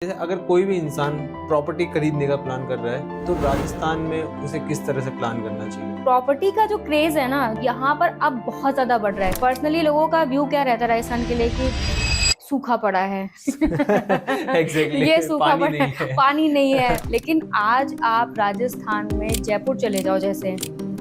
जैसे अगर कोई भी इंसान प्रॉपर्टी खरीदने का प्लान कर रहा है तो राजस्थान में उसे किस तरह से प्लान करना चाहिए? प्रॉपर्टी का जो क्रेज है ना यहाँ पर अब बहुत ज्यादा बढ़ रहा है। पर्सनली लोगों का व्यू क्या रहता है राजस्थान के लिए कि सूखा पड़ा है। एग्जैक्टली ये सूखा पानी पड़ा नहीं है, है। पानी नहीं है। लेकिन आज आप राजस्थान में जयपुर चले जाओ, जैसे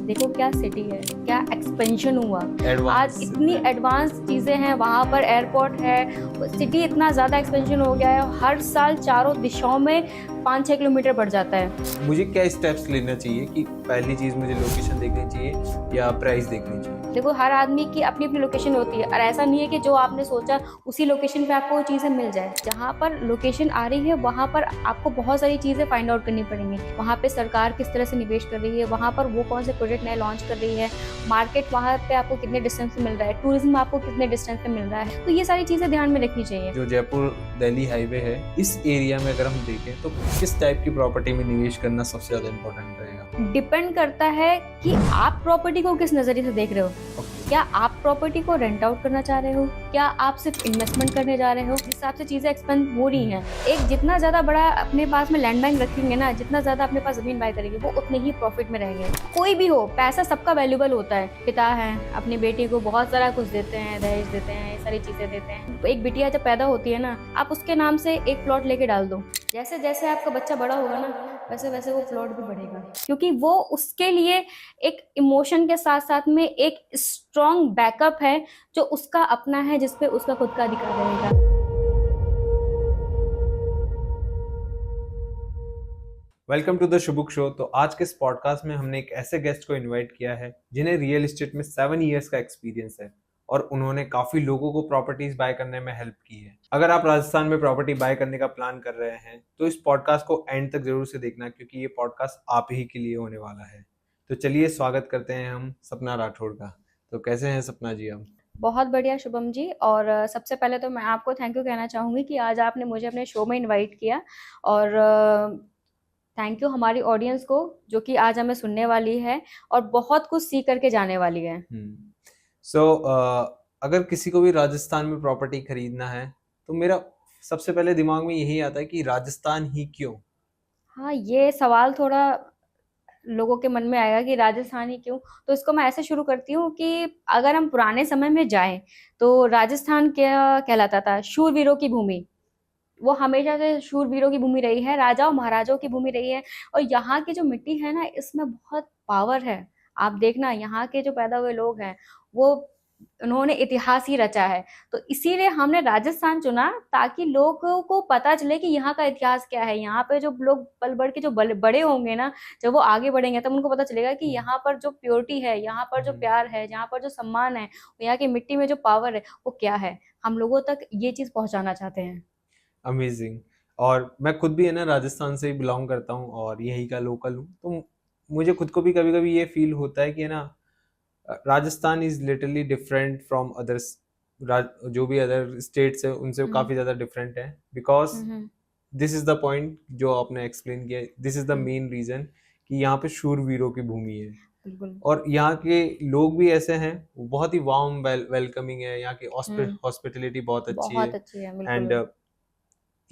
देखो क्या सिटी है, क्या एक्सपेंशन हुआ। आज एडवांस इतनी एडवांस चीजें हैं, वहां पर एयरपोर्ट है, सिटी इतना ज्यादा एक्सपेंशन हो गया है। हर साल चारों दिशाओं में 5-6 किलोमीटर बढ़ जाता है। मुझे क्या स्टेप्स लेना चाहिए कि पहली चीज मुझे लोकेशन देखनी चाहिए या प्राइस देखनी चाहिए? देखो हर आदमी की अपनी अपनी लोकेशन होती है, और ऐसा नहीं है कि जो आपने सोचा उसी लोकेशन पे आपको वो चीज़ें मिल जाए। जहाँ पर लोकेशन आ रही है वहाँ पर आपको बहुत सारी चीज़ें फाइंड आउट करनी पड़ेंगी। वहाँ पे सरकार किस तरह से निवेश कर रही है, वहाँ पर वो कौन से प्रोजेक्ट नए लॉन्च कर रही है, मार्केट वहाँ पे आपको कितने डिस्टेंस पे मिल रहा है, टूरिज्म आपको कितने डिस्टेंस पे मिल रहा है। तो ये सारी चीज़ें ध्यान में रखनी चाहिए। जो जयपुर दिल्ली हाईवे है, इस एरिया में अगर हम देखें तो किस टाइप की प्रॉपर्टी में निवेश करना सबसे ज्यादा इम्पोर्टेंट रहेगा? डिपेंड करता है कि आप प्रॉपर्टी को किस नज़रिए से देख रहे हो। क्या आप प्रॉपर्टी को रेंट आउट करना चाह रहे हो, क्या आप सिर्फ इन्वेस्टमेंट करने जा रहे हो? जिस हिसाब से चीजें एक्सपेंड हो रही हैं, एक जितना ज्यादा बड़ा अपने पास में लैंड बैंक रखेंगे ना, जितना ज्यादा अपने पास जमीन बाय करेंगे, वो उतने ही प्रॉफिट में रहेंगे। कोई भी हो, पैसा सबका वैल्यूबल होता है। पिता है, अपनी बेटी को बहुत सारा कुछ देते हैं, दहेज देते हैं, ये सारी चीजें देते हैं। एक बिटिया जब पैदा होती है ना, आप उसके नाम से एक प्लॉट लेके डाल दो। जैसे जैसे आपका बच्चा बड़ा होगा ना, वैसे वैसे वो प्लॉट भी बढ़ेगा, क्योंकि वो उसके लिए एक इमोशन के साथ साथ में एक स्ट्रॉन्ग बैकअप है जो उसका अपना है, जिसपे उसका खुद का अधिकार रहेगा। वेलकम टू द शुभुक शो। तो आज के इस पॉडकास्ट में हमने एक ऐसे गेस्ट को इनवाइट किया है जिन्हें रियल एस्टेट में 7 इयर्स का एक्सपीरियंस है और उन्होंने काफी लोगों को प्रॉपर्टीज बाय करने में हेल्प की है। अगर आप राजस्थान में प्रॉपर्टी बाय करने का प्लान कर रहे हैं तो इस पॉडकास्ट को एंड तक जरूर से देखना, क्योंकि ये पॉडकास्ट आप ही के लिए होने वाला है। तो चलिए स्वागत करते हैं हम सपना राठौड़ का। तो कैसे हैं सपना जी आप? बहुत बढ़िया शुभम जी। और सबसे पहले तो मैं आपको थैंक यू कहना चाहूँगी कि आज आपने मुझे अपने शो में इनवाइट किया। और थैंक यू हमारी ऑडियंस को, जो कि आज हमें सुनने वाली है और बहुत कुछ सीख करके जाने वाली है। सो अगर किसी को भी राजस्थान में प्रॉपर्टी खरीदना है तो मेरा सबसे पहले दिमाग में यही आता है कि राजस्थान ही क्यों? हाँ, ये सवाल थोड़ा लोगों के मन में आएगा कि राजस्थान ही क्यों। तो इसको मैं ऐसे शुरू करती हूँ कि अगर हम पुराने समय में जाएं तो राजस्थान क्या कहलाता था? शूरवीरों की भूमि। वो हमेशा से शूरवीरों की भूमि रही है, राजाओं महाराजाओं की भूमि रही है। और यहाँ की जो मिट्टी है ना, इसमें बहुत पावर है। आप देखना, यहाँ के जो पैदा हुए लोग हैं वो, उन्होंने इतिहास ही रचा है। तो इसीलिए हमने राजस्थान चुना, ताकि लोगों को पता चले कि यहाँ का इतिहास क्या है। यहाँ पे जो लोग पल बढ़ के जो बड़े होंगे ना, जब वो आगे बढ़ेंगे तब उनको पता चलेगा कि यहाँ पर जो प्योरिटी है, यहाँ पर जो प्यार है, यहाँ पर जो सम्मान है, यहाँ की मिट्टी में जो पावर है वो क्या है। हम लोगों तक ये चीज पहुंचाना चाहते हैं। अमेजिंग। और मैं खुद भी है ना राजस्थान से ही बिलोंग करता हूँ और यही का लोकल हूँ, तो मुझे खुद को भी कभी कभी ये फील होता है कि है ना Rajasthan is literally different from others. जो भी अदर स्टेट्स है उनसे काफी ज्यादा डिफरेंट है, because hmm. This is the point जो आपने एक्सप्लेन किया। This is the hmm. Main reason कि यहाँ पे शूरवीरों की भूमि है बिल्कुल। और यहाँ के लोग भी ऐसे हैं, वो बहुत ही वार्म वेलकमिंग है। यहाँ की हम्म। हॉस्पिटलिटी बहुत अच्छी है। बहुत अच्छी है, एंड बिल्कुल।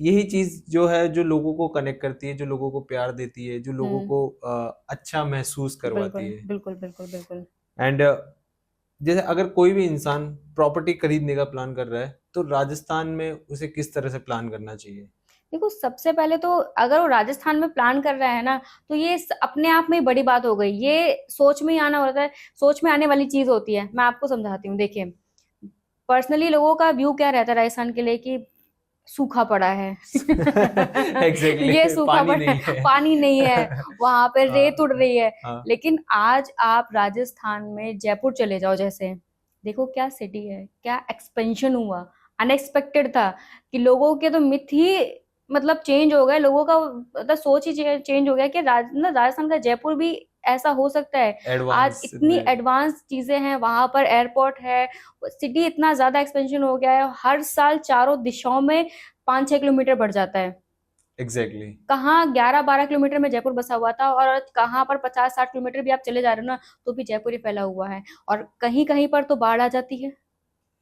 यही चीज जो है जो लोगों को कनेक्ट करती है, जो लोगों को प्यार देती है, जो लोगों हम्म। को अच्छा महसूस करवाती बिल्कुल है। बिल्कुल बिल्कुल बिल्कुल। एंड जैसे अगर कोई भी इंसान प्रॉपर्टी खरीदने का प्लान कर रहा है तो राजस्थान में उसे किस तरह से प्लान करना चाहिए? देखो सबसे पहले तो अगर वो राजस्थान में प्लान कर रहा है ना, तो ये अपने आप में ही बड़ी बात हो गई। ये सोच में ही आना होता है, सोच में आने वाली चीज होती है। मैं आपको समझाती हूँ। देखिए, पर्सनली लोगों का व्यू क्या रहता है राजस्थान के लिए कि सूखा पड़ा है। ये एग्जैक्टली सूखा पानी पड़ा है, नहीं है। पानी नहीं है, वहां पे रेत उड़ हाँ, रही है। हाँ। लेकिन आज आप राजस्थान में जयपुर चले जाओ, जैसे देखो क्या सिटी है, क्या एक्सपेंशन हुआ। अनएक्सपेक्टेड था कि लोगों के तो मिथ ही मतलब चेंज हो गए। लोगों का मतलब सोच ही चेंज हो गया कि राजस्थान का जयपुर भी ऐसा हो सकता है। आज एडवांस इतनी में। एडवांस चीजें हैं, वहां पर एयरपोर्ट है, सिटी इतना ज्यादा एक्सपेंशन हो गया है। हर साल चारों दिशाओं में 5-6 किलोमीटर बढ़ जाता है। एग्जैक्टली। कहाँ 11-12 किलोमीटर में जयपुर बसा हुआ था, और कहाँ पर 50-60 किलोमीटर भी आप चले जा रहे हो ना, तो भी जयपुर ही फैला हुआ है। और कहीं कहीं पर तो बाढ़ आ जाती है।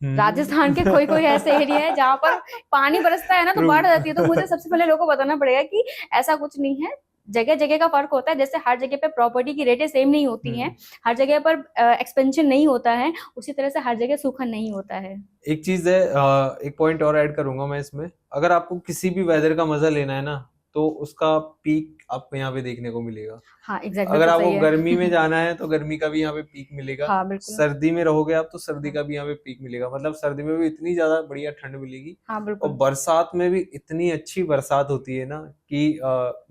राजस्थान के कोई कोई ऐसे एरिया है जहाँ पर पानी बरसता है ना तो बाढ़ आ जाती है। तो मुझे सबसे पहले लोगों को बताना पड़ेगा कि ऐसा कुछ नहीं है, जगह जगह का फर्क होता है। जैसे हर जगह पे प्रॉपर्टी की रेटें सेम नहीं होती हैं, हर जगह पर एक्सपेंशन नहीं होता है, उसी तरह से हर जगह सूखा नहीं होता है। एक चीज है, एक पॉइंट और ऐड करूंगा मैं इसमें। अगर आपको किसी भी वेदर का मजा लेना है ना, तो उसका पीक आपको यहाँ पे देखने को मिलेगा। हाँ एग्जैक्ट, अगर बिल्कुल आपको सही गर्मी में है। जाना है तो गर्मी का भी यहाँ पे पीक मिलेगा। हाँ बिल्कुल। सर्दी में रहोगे आप तो सर्दी हाँ का भी यहाँ पे पीक मिलेगा। मतलब सर्दी में भी इतनी ज्यादा बढ़िया ठंड मिलेगी, हाँ और बिल्कुल। बरसात में भी इतनी अच्छी बरसात होती है ना कि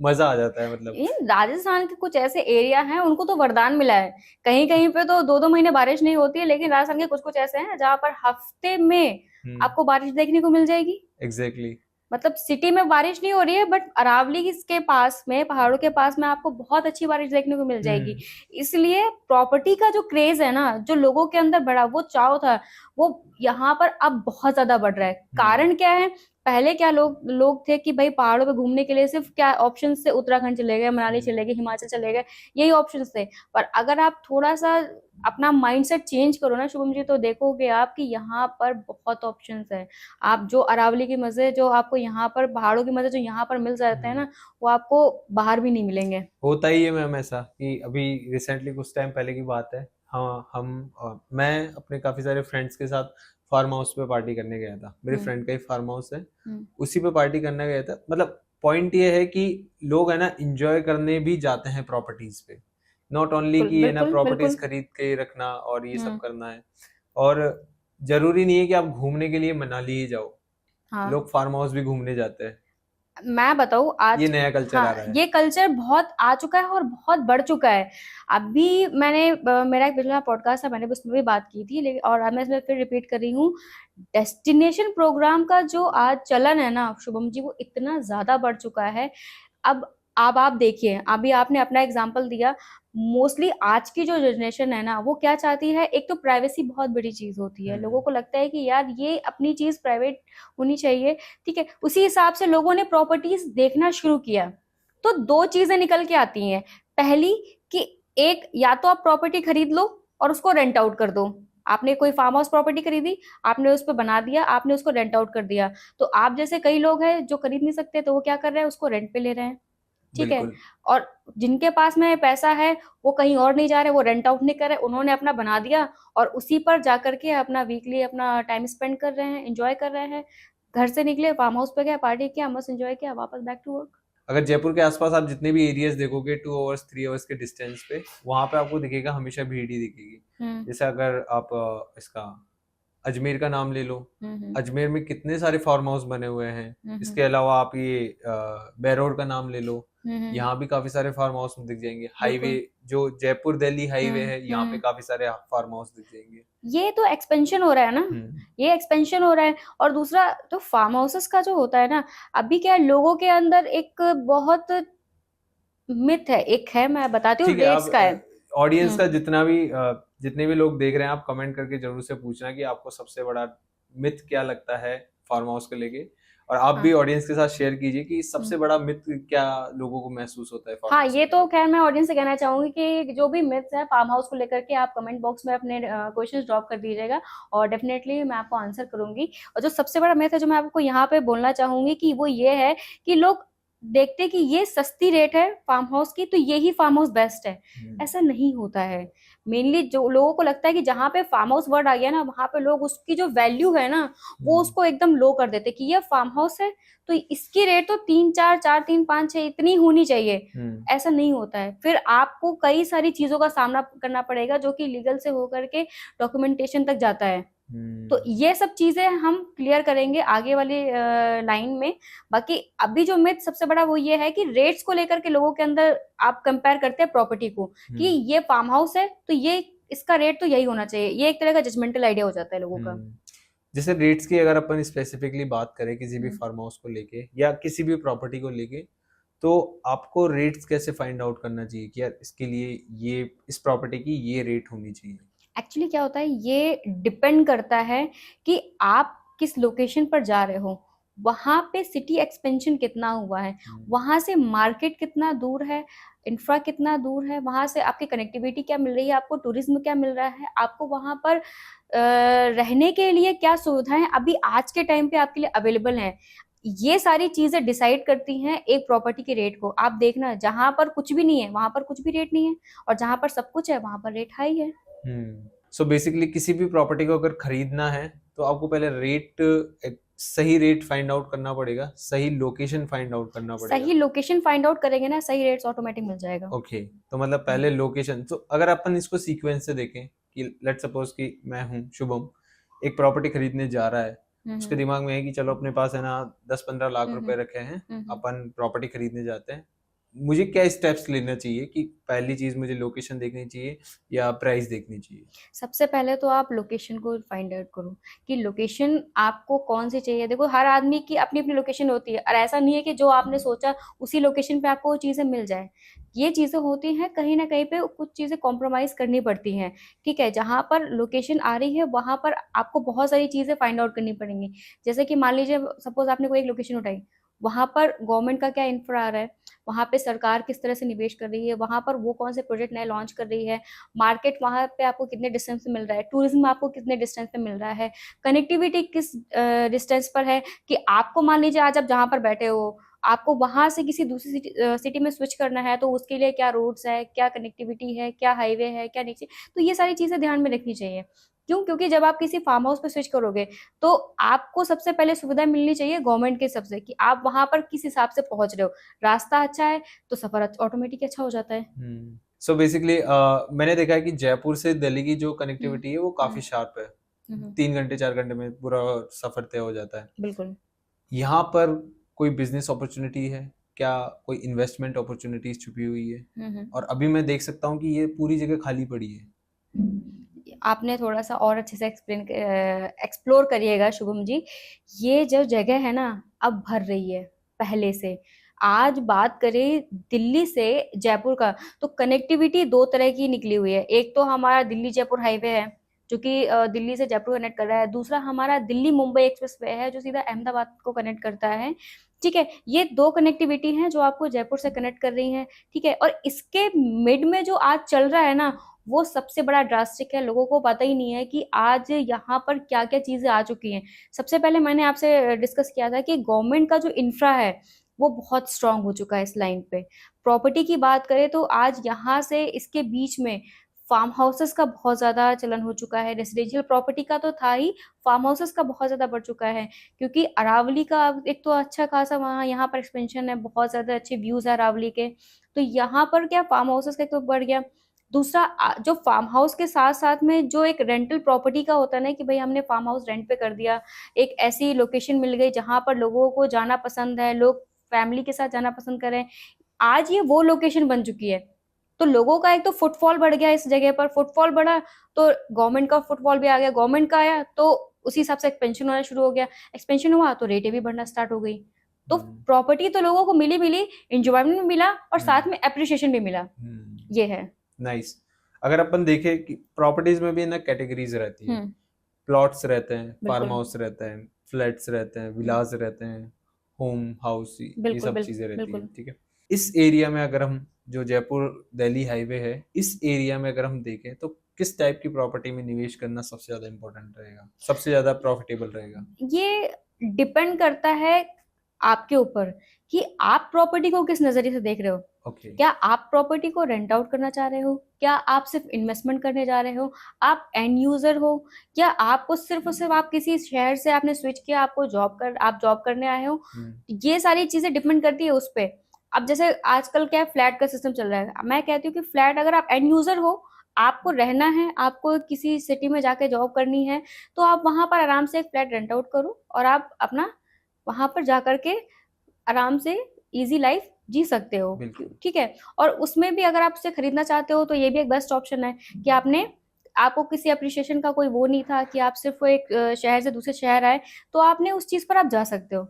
मजा आ जाता है। मतलब इन राजस्थान के कुछ ऐसे एरिया हैं उनको तो वरदान मिला है। कहीं कहीं पे तो 2-2 महीने बारिश नहीं होती है, लेकिन राजस्थान के कुछ कुछ ऐसे हैं जहाँ पर हफ्ते में हम्म, आपको बारिश देखने को मिल जाएगी। एग्जैक्टली। मतलब सिटी में बारिश नहीं हो रही है, बट अरावली के पास में, पहाड़ों के पास में आपको बहुत अच्छी बारिश देखने को मिल जाएगी। हम्म, इसलिए प्रॉपर्टी का जो क्रेज है ना, जो लोगों के अंदर बढ़ा, वो चाव था, वो यहाँ पर अब बहुत ज्यादा बढ़ रहा है। हम्म, कारण क्या है? पहले क्या लोग लोग थे कि भाई पहाड़ों पे घूमने के लिए सिर्फ क्या ऑप्शन थे, उत्तराखंड चले गए, मनाली हम्म, चले गए, हिमाचल चले गए, यही ऑप्शन थे। पर अगर आप थोड़ा सा अपना माइंडसेट चेंज करो ना शुभम जी, तो देखोगे आप कि यहाँ पर बहुत ऑप्शंस है। आप जो अरावली के मजे, जो आपको यहाँ पर पहाड़ों के मजे जो यहाँ पर मिल जाते हैं हम्म। ना, वो आपको बाहर भी नहीं मिलेंगे। होता ही है मैम ऐसा कि अभी रिसेंटली कुछ टाइम पहले की बात है। हाँ, मैं अपने काफी सारे फ्रेंड्स के साथ फार्म हाउस पे पार्टी करने गया था। मेरे हम्म फ्रेंड का ही फार्म हाउस है, हम्म। उसी पे पार्टी करने गया था। मतलब पॉइंट ये है कि लोग है ना इंजॉय करने भी जाते हैं प्रॉपर्टीज पे। नॉट ओनली बिल्कुल कि है ना बिल्कुल प्रॉपर्टीज बिल्कुल। खरीद के रखना और ये सब हम्म। करना है। और जरूरी नहीं है कि आप घूमने के लिए मनाली ही जाओ, हाँ लोग फार्म हाउस भी घूमने जाते हैं। मैं बताऊँ ये आज, नया कल्चर आ हाँ रहा है। ये कल्चर बहुत आ चुका है और बहुत बढ़ चुका है। अभी मैंने मेरा एक पिछला पॉडकास्ट था, मैंने उसमें भी बात की थी, लेकिन और अब मैं इसमें फिर रिपीट कर रही हूँ। डेस्टिनेशन प्रोग्राम का जो आज चलन है ना शुभम जी, वो इतना ज्यादा बढ़ चुका है। अब आप देखिए, अभी आपने अपना एग्जाम्पल दिया। मोस्टली आज की जो जनरेशन है ना, वो क्या चाहती है? एक तो प्राइवेसी बहुत बड़ी चीज होती है, लोगों हम्म, को लगता है कि यार ये अपनी चीज प्राइवेट होनी चाहिए। ठीक है, उसी हिसाब से लोगों ने प्रॉपर्टीज देखना शुरू किया। तो दो चीजें निकल के आती हैं। पहली कि एक, या तो आप प्रॉपर्टी खरीद लो और उसको रेंट आउट कर दो। आपने कोई फार्म हाउस प्रॉपर्टी खरीदी, आपने उस पर बना दिया, आपने उसको रेंट आउट कर दिया। तो आप जैसे कई लोग हैं जो खरीद नहीं सकते, तो वो क्या कर रहे हैं? उसको रेंट पे ले रहे हैं। ठीक है। बिल्कुल। और जिनके पास में पैसा है, वो कहीं और नहीं जा रहे, वो रेंट आउट नहीं कर रहे, उन्होंने अपना बना दिया और उसी पर जा करके अपना वीकली अपना टाइम स्पेंड कर रहे हैं, एंजॉय कर रहे हैं। घर से निकले, फार्म हाउस पे गए, पार्टी किया, मस्त एंजॉय किया, वापस बैक टू वर्क। अगर जयपुर के आसपास आप जितने भी एरियाज देखोगे 2 आवर्स 3 आवर्स के डिस्टेंस पे, वहां पे आपको दिखेगा हमेशा भीड़ ही दिखेगी। हम्म जैसे अगर आप इसका अजमेर का नाम ले लो। हम्म अजमेर में कितने सारे फार्म हाउस बने हुए हैं। हम्म इसके अलावा आप ये बेरोड का नाम ले लो, हम्म। यहाँ भी काफी सारे फार्म हाउस दिख जाएंगे। हाईवे, बिल्कुल। जो जयपुर दिल्ली हाईवे है, यहाँ पे हम्म। काफी सारे फार्म हाउस दिख जाएंगे। ये तो एक्सपेंशन हो रहा है ना, हम्म, ये एक्सपेंशन हो रहा है। और दूसरा तो फार्म हाउसेस का जो होता है ना, अभी क्या है, लोगों के अंदर एक बहुत मिथ है, एक है, मैं बताती हूँ, ठीक है। रेट्स का है। आप ऑडियंस का जितने भी लोग देख रहे हैं, आप कमेंट करके जरूर से पूछना कि आपको सबसे बड़ा मिथ क्या लगता है फार्म हाउस को लेके। और आप भी हाँ। ऑडियंस के साथ शेयर कीजिए कि हम्म। सबसे बड़ा मिथ क्या लोगों को महसूस होता है फार्म हाँ हाउस ये को तो लेके। खैर मैं ऑडियंस से कहना चाहूंगी कि जो भी मिथ्स है फार्म हाउस को लेकर के, आप कमेंट बॉक्स में अपने क्वेश्चंस ड्रॉप कर दीजिएगा, और डेफिनेटली मैं आपको आंसर करूंगी। और जो सबसे बड़ा मिथ है जो मैं आपको यहाँ पे बोलना चाहूंगी, कि वो ये है कि लोग देखते कि ये सस्ती रेट है फार्म हाउस की, तो यही फार्म हाउस बेस्ट है। हम्म, ऐसा नहीं होता है। मेनली जो लोगों को लगता है कि जहाँ पे फार्म हाउस वर्ड आ गया ना, वहां पे लोग उसकी जो वैल्यू है ना, वो हम्म, उसको एकदम लो कर देते कि ये फार्म हाउस है, तो इसकी रेट तो 3-4, 4, 3, 5, 6 इतनी होनी चाहिए। हम्म, ऐसा नहीं होता है। फिर आपको कई सारी चीजों का सामना करना पड़ेगा, जो कि लीगल से होकर के डॉक्यूमेंटेशन तक जाता है। तो हम्म। ये सब चीजें हम क्लियर करेंगे आगे वाली लाइन में। बाकी अभी जो मिथ सबसे बड़ा वो ये है कि रेट्स को लेकर के लोगों के अंदर आप कंपेयर करते हैं प्रॉपर्टी को, कि हम्म, ये फार्म हाउस है तो ये इसका रेट तो यही होना चाहिए। ये एक तरह का जजमेंटल आइडिया हो जाता है लोगों का। हम्म। जैसे रेट्स की अगर अपन स्पेसिफिकली बात करें किसी भी हम्म। फार्म हाउस को लेके या किसी भी प्रॉपर्टी को लेके, तो आपको रेट्स कैसे फाइंड आउट करना चाहिए कि यार इसके लिए ये इस प्रॉपर्टी की ये रेट होनी चाहिए। एक्चुअली क्या होता है, ये डिपेंड करता है कि आप किस लोकेशन पर जा रहे हो। वहां पे सिटी एक्सपेंशन कितना हुआ है, वहां से मार्केट कितना दूर है, इंफ्रा कितना दूर है, वहां से आपकी कनेक्टिविटी क्या मिल रही है, आपको टूरिज्म क्या मिल रहा है, आपको वहां पर रहने के लिए क्या सुविधाएं अभी आज के टाइम पे आपके लिए अवेलेबल हैं। ये सारी चीजें डिसाइड करती हैं एक प्रॉपर्टी के रेट को। आप देखना, जहां पर कुछ भी नहीं है वहां पर कुछ भी रेट नहीं है, और जहां पर सब कुछ है वहां पर रेट हाई है। सो बेसिकली किसी भी प्रॉपर्टी को अगर खरीदना है तो आपको पहले रेट, सही रेट फाइंड आउट करना पड़ेगा, सही लोकेशन फाइंड आउट करना पड़ेगा। सही लोकेशन फाइंड आउट करेंगे ना, सही रेट्स ऑटोमेटिक मिल जाएगा। ओके, तो मतलब पहले लोकेशन। तो अगर अपन इसको सीक्वेंस से देखें कि लेट्स सपोज कि मैं हूँ शुभम, एक प्रॉपर्टी खरीदने जा रहा है, उसके दिमाग में है कि चलो अपने पास है ना 10-15 लाख रुपए रखे हैं, अपन प्रॉपर्टी खरीदने जाते हैं, मुझे क्या स्टेप्स लेना चाहिए? कि पहली चीज मुझे लोकेशन देखनी चाहिए या प्राइस देखनी चाहिए? सबसे पहले तो आप लोकेशन को फाइंड आउट करो कि लोकेशन आपको कौन सी चाहिए। देखो, हर आदमी की अपनी अपनी लोकेशन होती है, और ऐसा नहीं है कि जो आपने सोचा उसी लोकेशन पे आपको वो चीजें मिल जाए। ये चीजें होती हैं, कहीं ना कहीं पे कुछ चीजें कॉम्प्रोमाइज करनी पड़ती हैं। ठीक है, जहां पर लोकेशन आ रही है वहां पर आपको बहुत सारी चीजें फाइंड आउट करनी पड़ेंगी। जैसे कि मान लीजिए, सपोज आपने कोई एक लोकेशन उठाई, वहां पर गवर्नमेंट का क्या इंफ्रा आ रहा है, वहां पे सरकार किस तरह से निवेश कर रही है, वहां पर वो कौन से प्रोजेक्ट नए लॉन्च कर रही है, मार्केट वहां पे आपको कितने डिस्टेंस पे मिल रहा है, टूरिज्म आपको कितने डिस्टेंस पे मिल रहा है, कनेक्टिविटी किस डिस्टेंस पर है, कि आपको मान लीजिए आज आप जहां पर बैठे हो, आपको वहां से किसी दूसरी सिटी में स्विच करना है, तो उसके लिए क्या रोड्स है, क्या कनेक्टिविटी है, क्या हाईवे है, क्या नीचे। तो ये सारी चीजें ध्यान में रखनी चाहिए। क्यों? क्योंकि जब आप किसी फार्म हाउस पे स्विच करोगे तो आपको सबसे पहले सुविधा मिलनी चाहिए गवर्नमेंट के सबसे, कि आप वहां पर किस हिसाब से पहुंच रहे हो। रास्ता अच्छा है तो सफर ऑटोमेटिक अच्छा हो जाता है। सो बेसिकली मैंने देखा है कि जयपुर से दिल्ली की जो हम्म, कनेक्टिविटी है वो काफी शार्प है, 3 घंटे 4 घंटे में पूरा सफर तय हो जाता है। बिल्कुल। यहाँ पर कोई बिजनेस अपॉर्चुनिटी है क्या? कोई इन्वेस्टमेंट अपॉर्चुनिटीज छुपी हुई है? और अभी मैं देख सकता हूँ कि ये पूरी जगह खाली पड़ी है। आपने थोड़ा सा और अच्छे से एक्सप्लोर करिएगा शुभम जी। ये जो जगह है ना, अब भर रही है पहले से। आज बात करें दिल्ली से जयपुर का, तो कनेक्टिविटी दो तरह की निकली हुई है। एक तो हमारा दिल्ली जयपुर हाईवे है, जो कि दिल्ली से जयपुर कनेक्ट कर रहा है। दूसरा हमारा दिल्ली मुंबई एक्सप्रेस वे है, जो सीधा अहमदाबाद को कनेक्ट करता है। ठीक है, ये दो कनेक्टिविटी हैं जो आपको जयपुर से कनेक्ट कर रही हैं। ठीक है, और इसके मिड में जो आज चल रहा है ना, वो सबसे बड़ा ड्रास्टिक है। लोगों को पता ही नहीं है कि आज यहाँ पर क्या क्या चीजें आ चुकी हैं। सबसे पहले मैंने आपसे डिस्कस किया था कि गवर्नमेंट का जो इंफ्रा है वो बहुत स्ट्रांग हो चुका है इस लाइन पे। प्रॉपर्टी की बात करें तो आज यहाँ से इसके बीच में फार्म हाउसेस का बहुत ज्यादा चलन हो चुका है। रेसिडेंशियल प्रॉपर्टी का तो था ही, फार्म हाउसेस का बहुत ज्यादा बढ़ चुका है। क्योंकि अरावली का एक तो अच्छा खासा वहाँ यहाँ पर एक्सपेंशन है, बहुत ज्यादा अच्छे व्यूज है अरावली के। तो यहाँ पर क्या फार्म हाउसेस का एक तो बढ़ गया। दूसरा, जो फार्म हाउस के साथ साथ में जो एक रेंटल प्रॉपर्टी का होता है ना, कि भाई हमने फार्म हाउस रेंट पे कर दिया, एक ऐसी लोकेशन मिल गई जहां पर लोगों को जाना पसंद है, लोग फैमिली के साथ जाना पसंद करें। आज ये वो लोकेशन बन चुकी है। तो लोगों का एक तो फुटफॉल बढ़ गया, इस जगह पर फुटफॉल बढ़ा तो गवर्नमेंट का फुटफॉल भी आ गया, गवर्नमेंट का आया तो उसी हिसाब से एक्सपेंशन होना शुरू हो गया, एक्सपेंशन हुआ तो रेटें भी बढ़ना स्टार्ट हो गई। तो प्रॉपर्टी तो लोगों को मिली मिली, इंजॉयमेंट भी मिला और साथ में एप्रिसिएशन भी मिला। ये है नाइस। अगर अपन देखें कि प्रॉपर्टीज में भी ना कैटेगरीज रहती है, प्लॉट्स रहते हैं, फार्म हाउस रहते हैं, फ्लैट्स रहते हैं, विलास रहते हैं, होम हाउस, ये सब चीजें रहती हैं। ठीक है, इस एरिया में अगर हम, जो जयपुर दिल्ली हाईवे है, इस एरिया में अगर हम देखें तो किस टाइप की प्रॉपर्टी में निवेश करना सबसे ज्यादा इम्पोर्टेंट रहेगा, सबसे ज्यादा प्रॉफिटेबल रहेगा? ये डिपेंड करता है आपके ऊपर कि आप प्रॉपर्टी को किस नजरिए से देख रहे हो। क्या आप प्रॉपर्टी को रेंट आउट करना चाह रहे हो, क्या आप सिर्फ इन्वेस्टमेंट करने जा रहे हो, आप एंड यूजर हो, या आपको सिर्फ और सिर्फ आप किसी शहर से आपने स्विच किया, आप जॉब करने आए हो। ये सारी चीजें डिपेंड करती है उस पर। अब जैसे आजकल क्या फ्लैट का सिस्टम चल रहा है, मैं कहती हूँ कि फ्लैट अगर आप एंड यूजर हो, आपको रहना है, आपको किसी सिटी में जाके जॉब करनी है, तो आप वहां पर आराम से एक फ्लैट रेंट आउट करो और आप अपना वहां पर जाकर के आराम से इजी लाइफ जी सकते हो। ठीक है, और उसमें भी अगर आप उसे खरीदना चाहते हो तो ये भी एक बेस्ट ऑप्शन है कि आपको किसी अप्रिशिएशन का कोई वो नहीं था कि आप सिर्फ एक शहर से दूसरे शहर आए, तो आपने उस चीज पर आप जा सकते हो।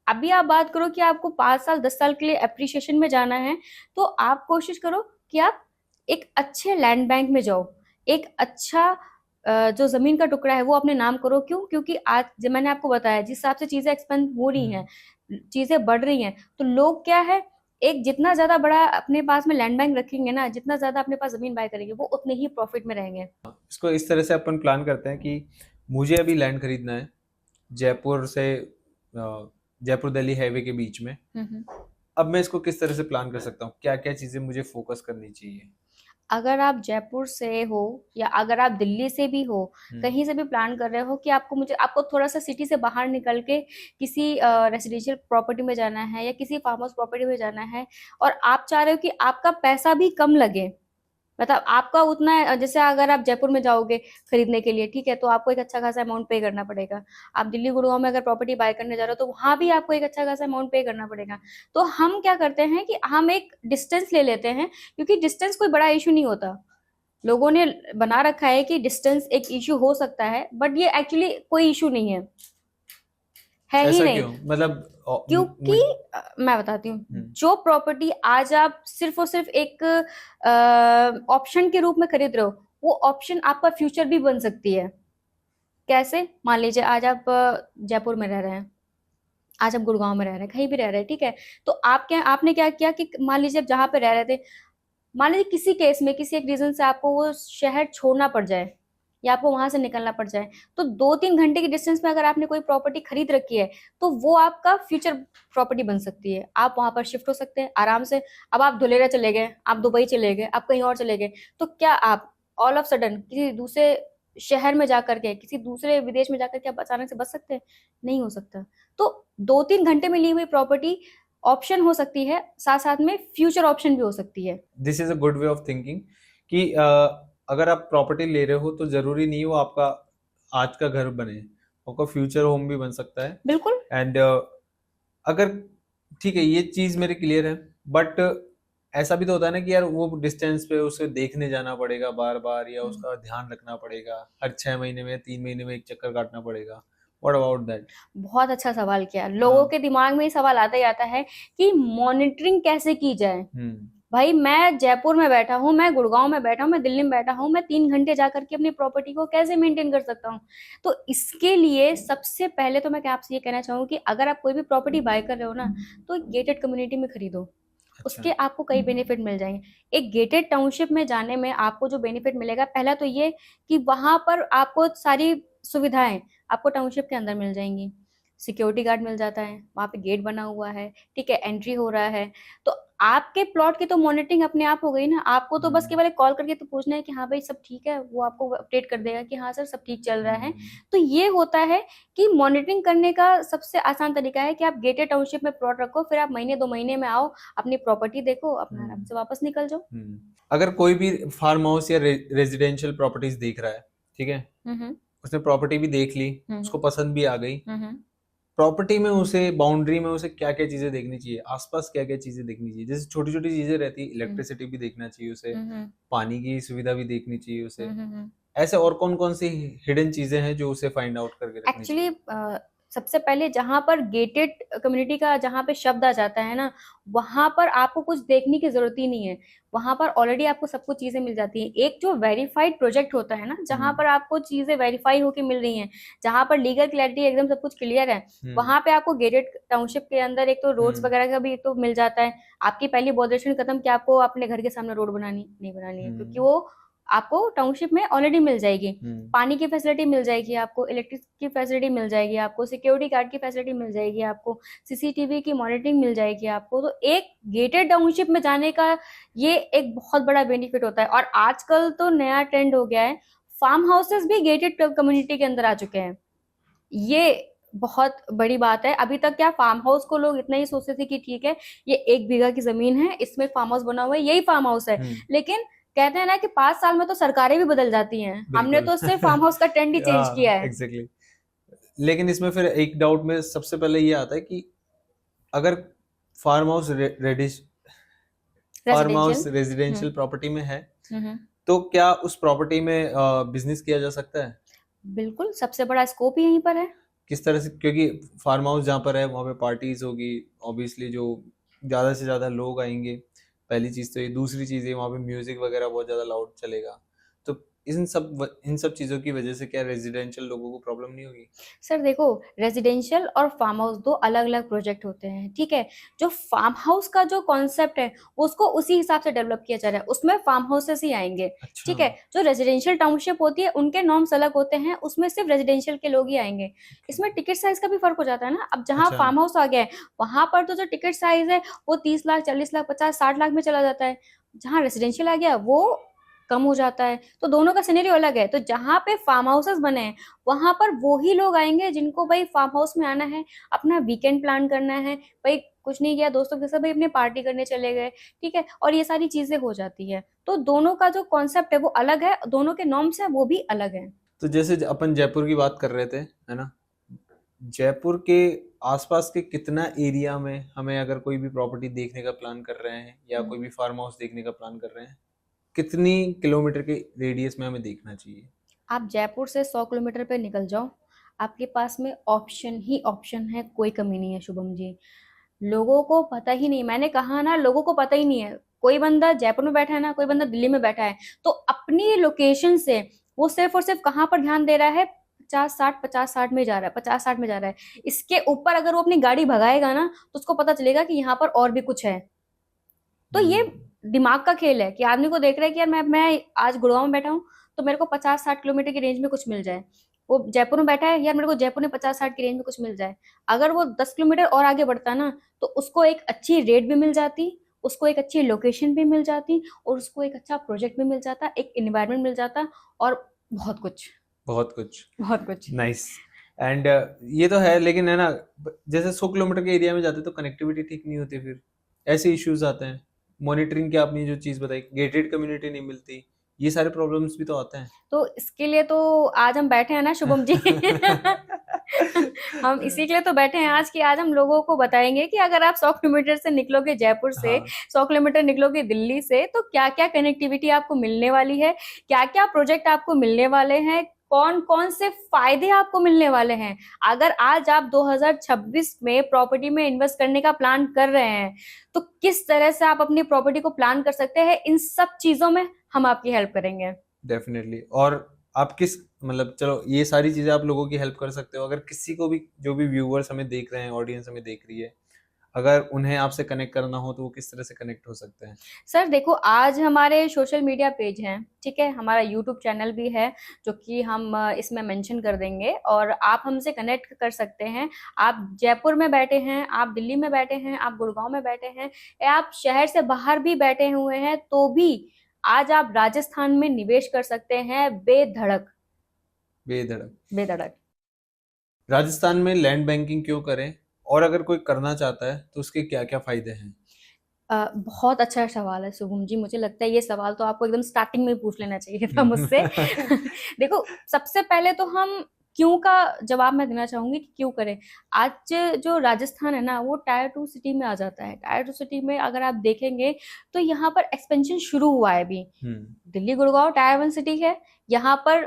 अभी आप बात करो कि आपको 5 साल 10 साल के लिए अप्रिशिएशन में जाना है, तो आप कोशिश करो कि आप एक अच्छे लैंड बैंक में जाओ, एक अच्छा जो जमीन का टुकड़ा है वो अपने नाम करो। क्यों? क्योंकि आज जब मैंने आपको बताया जिस हिसाब से चीजें एक्सपेंड हो रही हैं, चीजें बढ़ रही हैं, तो लोग क्या है, एक जितना ज्यादा बड़ा अपने पास में लैंड बैंक रखेंगे ना, जितना ज्यादा अपने पास जमीन बाय करेंगे, वो उतने ही प्रॉफिट में रहेंगे। इसको इस तरह से अपन प्लान करते हैं कि मुझे अभी लैंड खरीदना है जयपुर से जयपुर दिल्ली हाईवे के बीच में। हम्म। अब मैं इसको किस तरह से प्लान कर सकता हूँ, क्या क्या चीजें मुझे फोकस करनी चाहिए? अगर आप जयपुर से हो या अगर आप दिल्ली से भी हो, कहीं से भी प्लान कर रहे हो कि आपको थोड़ा सा सिटी से बाहर निकल के किसी रेसिडेंशियल प्रॉपर्टी में जाना है या किसी फार्म हाउस प्रॉपर्टी में जाना है, और आप चाह रहे हो कि आपका पैसा भी कम लगे, मतलब आपका उतना जैसे अगर आप जयपुर में जाओगे खरीदने के लिए, ठीक है, तो आपको एक अच्छा खासा अमाउंट पे करना पड़ेगा। आप दिल्ली गुड़गांव में अगर प्रॉपर्टी बाय करने जा रहे हो तो वहां भी आपको एक अच्छा खासा अमाउंट पे करना पड़ेगा। तो हम क्या करते हैं कि हम एक डिस्टेंस ले लेते हैं, क्योंकि डिस्टेंस कोई बड़ा इशू नहीं होता। लोगों ने बना रखा है कि डिस्टेंस एक इशू हो सकता है, बट ये एक्चुअली कोई इशू नहीं है ही ऐसा नहीं। क्यों? मतलब क्योंकि मैं बताती हूँ, जो प्रॉपर्टी आज आप सिर्फ और सिर्फ एक ऑप्शन के रूप में खरीद रहे हो, वो ऑप्शन आपका फ्यूचर भी बन सकती है। कैसे? मान लीजिए आज आप जयपुर में रह रहे हैं, आज आप गुड़गांव में रह रहे हैं, कहीं भी रह रहे हैं, ठीक है, तो आपने क्या किया कि मान लीजिए आप जहां पे रह रहे थे, मान लीजिए किसी केस में किसी एक रीजन से आपको वो शहर छोड़ना पड़ जाए या आपको वहां से निकलना पड़ जाए, तो 2-3 घंटे के डिस्टेंस में अगर आपने कोई प्रॉपर्टी खरीद रखी है, तो वो आपका फ्यूचर प्रॉपर्टी बन सकती है। आप वहां पर शिफ्ट हो सकते हैं आराम से। अब आप धुलेरा चले गए, आप दुबई चले गए, आप कहीं और चले गए, तो क्या आप ऑल ऑफ सडन किसी दूसरे शहर में जाकर के, किसी दूसरे विदेश में जाकर के आप अचानक से बच सकते हैं? नहीं हो सकता। तो 2-3 घंटे में ली हुई प्रॉपर्टी ऑप्शन हो सकती है, साथ साथ में फ्यूचर ऑप्शन भी हो सकती है। This is a good way of thinking कि अगर आप प्रॉपर्टी ले रहे हो तो जरूरी नहीं वो आपका आज का घर बने, आपका फ्यूचर होम भी बन सकता है। बिल्कुल। एंड अगर ठीक है, ये चीज मेरे क्लियर है, बट ऐसा भी तो होता है ना कि यार वो डिस्टेंस पे उसे देखने जाना पड़ेगा बार बार, या उसका ध्यान रखना पड़ेगा, हर 6 महीने में 3 महीने में एक चक्कर काटना पड़ेगा। What about that? बहुत अच्छा सवाल किया। लोगों के दिमाग में ये सवाल आता ही आता है कि मॉनिटरिंग कैसे की जाए। भाई मैं जयपुर में बैठा हूँ, मैं गुड़गांव में बैठा हूँ, मैं दिल्ली में बैठा हूँ, मैं 3 घंटे जाकर के अपनी प्रॉपर्टी को कैसे मेंटेन कर सकता हूँ? तो इसके लिए सबसे पहले तो मैं आपसे ये कहना चाहूंगी कि अगर आप कोई भी प्रॉपर्टी बाय कर रहे हो ना, तो गेटेड कम्युनिटी में खरीदो। उसके आपको कई बेनिफिट मिल जाएंगे। एक गेटेड टाउनशिप में जाने में आपको जो बेनिफिट मिलेगा, पहला तो ये कि वहां पर आपको सारी सुविधाएं आपको टाउनशिप के अंदर मिल जाएंगी। सिक्योरिटी गार्ड मिल जाता है, वहां पे गेट बना हुआ है, ठीक है, एंट्री हो रहा है। तो आपके प्लॉट की तो मॉनिटरिंग अपने आप हो गई ना। आपको तो बस केवल कॉल करके तो पूछना है कि हाँ भाई सब ठीक है, वो आपको अपडेट कर देगा कि हाँ सर सब ठीक चल रहा है। तो ये होता है कि मॉनिटरिंग करने का सबसे आसान तरीका है कि आप गेटेड टाउनशिप में प्लॉट रखो, फिर आप महीने 2 महीने में आओ, अपनी प्रॉपर्टी देखो, अपना आराम से वापस निकल जाओ। अगर कोई भी फार्म हाउस या रेजिडेंशियल प्रॉपर्टीज देख रहा है, ठीक है, उसने प्रॉपर्टी भी देख ली, उसको पसंद भी आ गई, प्रॉपर्टी में उसे बाउंड्री में उसे क्या क्या चीजें देखनी चाहिए, आसपास क्या क्या चीजें देखनी चाहिए? जैसे छोटी छोटी चीजें रहती है, इलेक्ट्रिसिटी भी देखना चाहिए उसे, पानी की सुविधा भी देखनी चाहिए उसे, ऐसे और कौन कौन सी हिडन चीजें हैं जो उसे फाइंड आउट करके रखनी चाहिए? एक्चुअली सबसे पहले जहां पर गेटेड कम्युनिटी का जहां पे शब्द आ जाता है ना, वहां पर आपको कुछ देखने की जरूरत ही नहीं है। वहां पर ऑलरेडी आपको सब कुछ चीजें मिल जाती हैं। एक जो वेरीफाइड प्रोजेक्ट होता है ना, जहां पर आपको चीजें वेरीफाई होके मिल रही हैं, जहां पर लीगल क्लैरिटी एकदम सब कुछ क्लियर है, वहां पे आपको गेटेड टाउनशिप के अंदर एक तो रोड्स वगैरह का भी एक तो मिल जाता है। आपकी पहली बॉदरेशन खत्म कि आपको अपने घर के सामने रोड बनानी नहीं बनानी है, क्योंकि वो आपको टाउनशिप में ऑलरेडी मिल जाएगी। पानी की फैसिलिटी मिल जाएगी आपको, इलेक्ट्रिक की फैसिलिटी मिल जाएगी आपको, सिक्योरिटी गार्ड की फैसिलिटी मिल जाएगी आपको, सीसीटीवी की मॉनिटरिंग मिल जाएगी आपको। तो एक गेटेड टाउनशिप में जाने का ये एक बहुत बड़ा बेनिफिट होता है। और आजकल तो नया ट्रेंड हो गया है, फार्म हाउसेस भी गेटेड कम्युनिटी के अंदर आ चुके हैं। ये बहुत बड़ी बात है। अभी तक क्या फार्म हाउस को लोग इतना ही सोचते थे कि ठीक है ये 1 बीघा की जमीन है, इसमें फार्म हाउस बना हुआ है, यही फार्म हाउस है। लेकिन कहते हैं ना कि 5 साल में तो सरकारें भी बदल जाती हैं। हमने तो सिर्फ फार्म हाउस का ट्रेंड ही चेंज किया है। एग्जैक्टली। लेकिन इसमें फिर एक डाउट में सबसे पहले ये आता है कि अगर फार्म हाउस रेजिडेंशियल प्रॉपर्टी में है, तो क्या उस प्रॉपर्टी में बिजनेस किया जा सकता है? बिल्कुल, सबसे बड़ा स्कोप ही यहीं पर है। किस तरह से? क्योंकि फार्म हाउस जहाँ पर है वहाँ पे पार्टीज होगी, ऑब्वियसली जो ज्यादा से ज्यादा लोग आएंगे, पहली चीज तो ये। दूसरी चीज है वहाँ पे म्यूजिक वगैरह बहुत ज्यादा लाउड चलेगा। तो इन सब चीजों की वजह से क्या रेजिडेंशियल लोगों को प्रॉब्लम नहीं होगी? सर देखो, रेजिडेंशियल और फार्म हाउस दो अलग अलग प्रोजेक्ट होते हैं, ठीक है। जो फार्म हाउस का जो कॉन्सेप्ट है वो उसको उसी हिसाब से डेवलप किया जा रहा है, उसमें फार्म हाउसेस ही आएंगे। अच्छा। ठीक है। जो रेजिडेंशियल टाउनशिप होती है उनके नॉर्म्स अलग होते हैं, उसमें सिर्फ रेजिडेंशियल के लोग ही आएंगे। इसमें टिकट साइज का भी फर्क हो जाता है ना। अब जहाँ अच्छा। फार्म हाउस आ गया है वहां पर तो जो टिकट साइज है वो 30 लाख, 40 लाख, 50, 60 लाख में चला जाता है। जहाँ रेसिडेंशियल आ गया वो कम हो जाता है। तो दोनों का सिनेरियो अलग है। तो जहाँ पे फार्म हाउसेस बने हैं वहां पर वो ही लोग आएंगे जिनको भाई फार्म हाउस में आना है, अपना वीकेंड प्लान करना है, भाई कुछ नहीं किया दोस्तों के साथ, भाई अपने पार्टी करने चले गए, ठीक है, और ये सारी चीजें हो जाती है। तो दोनों का जो कॉन्सेप्ट है वो अलग है, दोनों के नॉर्म्स है वो भी अलग है। तो जैसे अपन जयपुर की बात कर रहे थे, है ना, जयपुर के आसपास के कितना एरिया में हमें अगर कोई भी प्रॉपर्टी देखने का प्लान कर रहे हैं या कोई भी फार्म हाउस देखने का प्लान कर रहे हैं, कितनी किलोमीटर के रेडियस में हमें देखना चाहिए? आप जयपुर से 100 किलोमीटर पे निकल जाओ, आपके पास में ऑप्शन ही ऑप्शन है, कोई कमी नहीं है शुभम जी। लोगों को पता ही नहीं, मैंने कहा ना, लोगों को पता ही नहीं है। कोई बंदा जयपुर में बैठा है ना, कोई बंदा दिल्ली में बैठा है, तो अपनी लोकेशन से वो सिर्फ और सिर्फ कहाँ पर ध्यान दे रहा है, 50-60, 50-60 में जा रहा है, 50-60 में जा रहा है। इसके ऊपर अगर वो अपनी गाड़ी भगाएगा ना तो उसको पता चलेगा कि यहाँ पर और भी कुछ है। तो ये दिमाग का खेल है कि आदमी को देख रहा है कि यार मैं आज गुड़गांव में बैठा हूँ तो मेरे को 50-60 किलोमीटर की रेंज में कुछ मिल जाए। वो जयपुर में बैठा है, यार मेरे को जयपुर में 50-60 की रेंज में कुछ मिल जाए। अगर वो 10 किलोमीटर और आगे बढ़ता ना तो उसको एक अच्छी रेट भी मिल जाती, उसको एक अच्छी लोकेशन भी मिल जाती, और उसको एक अच्छा प्रोजेक्ट भी मिल जाता, एक इन्वायरमेंट मिल जाता, और बहुत कुछ, बहुत कुछ। बहुत कुछ। नाइस। एंड ये तो है, लेकिन है ना, जैसे 100 किलोमीटर के एरिया में जाते तो कनेक्टिविटी ठीक नहीं होती, फिर ऐसे इश्यूज आते हैं। मॉनिटरिंग की आपने जो चीज बताई, गेटेड कम्युनिटी नहीं मिलती, ये सारे प्रॉब्लम्स भी तो आते हैं। तो इसके लिए तो आज हम बैठे हैं ना शुभम जी। हम इसी के लिए तो बैठे हैं आज, कि आज हम लोगों को बताएंगे कि अगर आप 100 किलोमीटर से निकलोगे जयपुर से, हाँ। 100 किलोमीटर निकलोगे दिल्ली से, तो क्या क्या कनेक्टिविटी आपको मिलने वाली है, क्या क्या प्रोजेक्ट आपको मिलने वाले हैं, कौन कौन से फायदे आपको मिलने वाले हैं। अगर आज आप 2026 में प्रॉपर्टी में इन्वेस्ट करने का प्लान कर रहे हैं तो किस तरह से आप अपनी प्रॉपर्टी को प्लान कर सकते हैं, इन सब चीजों में हम आपकी हेल्प करेंगे। डेफिनेटली। और आप किस, मतलब चलो ये सारी चीजें आप लोगों की हेल्प कर सकते हो। अगर किसी को भी, जो भी व्यूअर्स हमें देख रहे हैं, ऑडियंस हमें देख रही है, अगर उन्हें आपसे कनेक्ट करना हो तो वो किस तरह से कनेक्ट हो सकते हैं? सर देखो, आज हमारे सोशल मीडिया पेज हैं, ठीक है, हमारा यूट्यूब चैनल भी है जो कि हम इसमें मेंशन कर देंगे, और आप हमसे कनेक्ट कर सकते हैं। आप जयपुर में बैठे हैं, आप दिल्ली में बैठे हैं, आप गुड़गांव में बैठे हैं, या आप शहर से बाहर भी बैठे हुए हैं, तो भी आज आप राजस्थान में निवेश कर सकते हैं बेधड़क। बेधड़क। बेधड़क। राजस्थान में लैंड बैंकिंग क्यों करें, और अगर कोई करना चाहता है तो उसके क्या क्या फायदे हैं? बहुत अच्छा सवाल है शुभम जी, मुझे लगता है ये सवाल तो आपको एकदम स्टार्टिंग में पूछ लेना चाहिए था मुझसे। देखो, सबसे पहले तो हम क्यों का जवाब मैं देना चाहूंगी कि क्यों करें। आज जो राजस्थान है ना वो टायर 2 सिटी में आ जाता है। टायर 2 सिटी में अगर आप देखेंगे तो यहाँ पर एक्सपेंशन शुरू हुआ है अभी। दिल्ली गुड़गांव टायर 1 सिटी है, यहाँ पर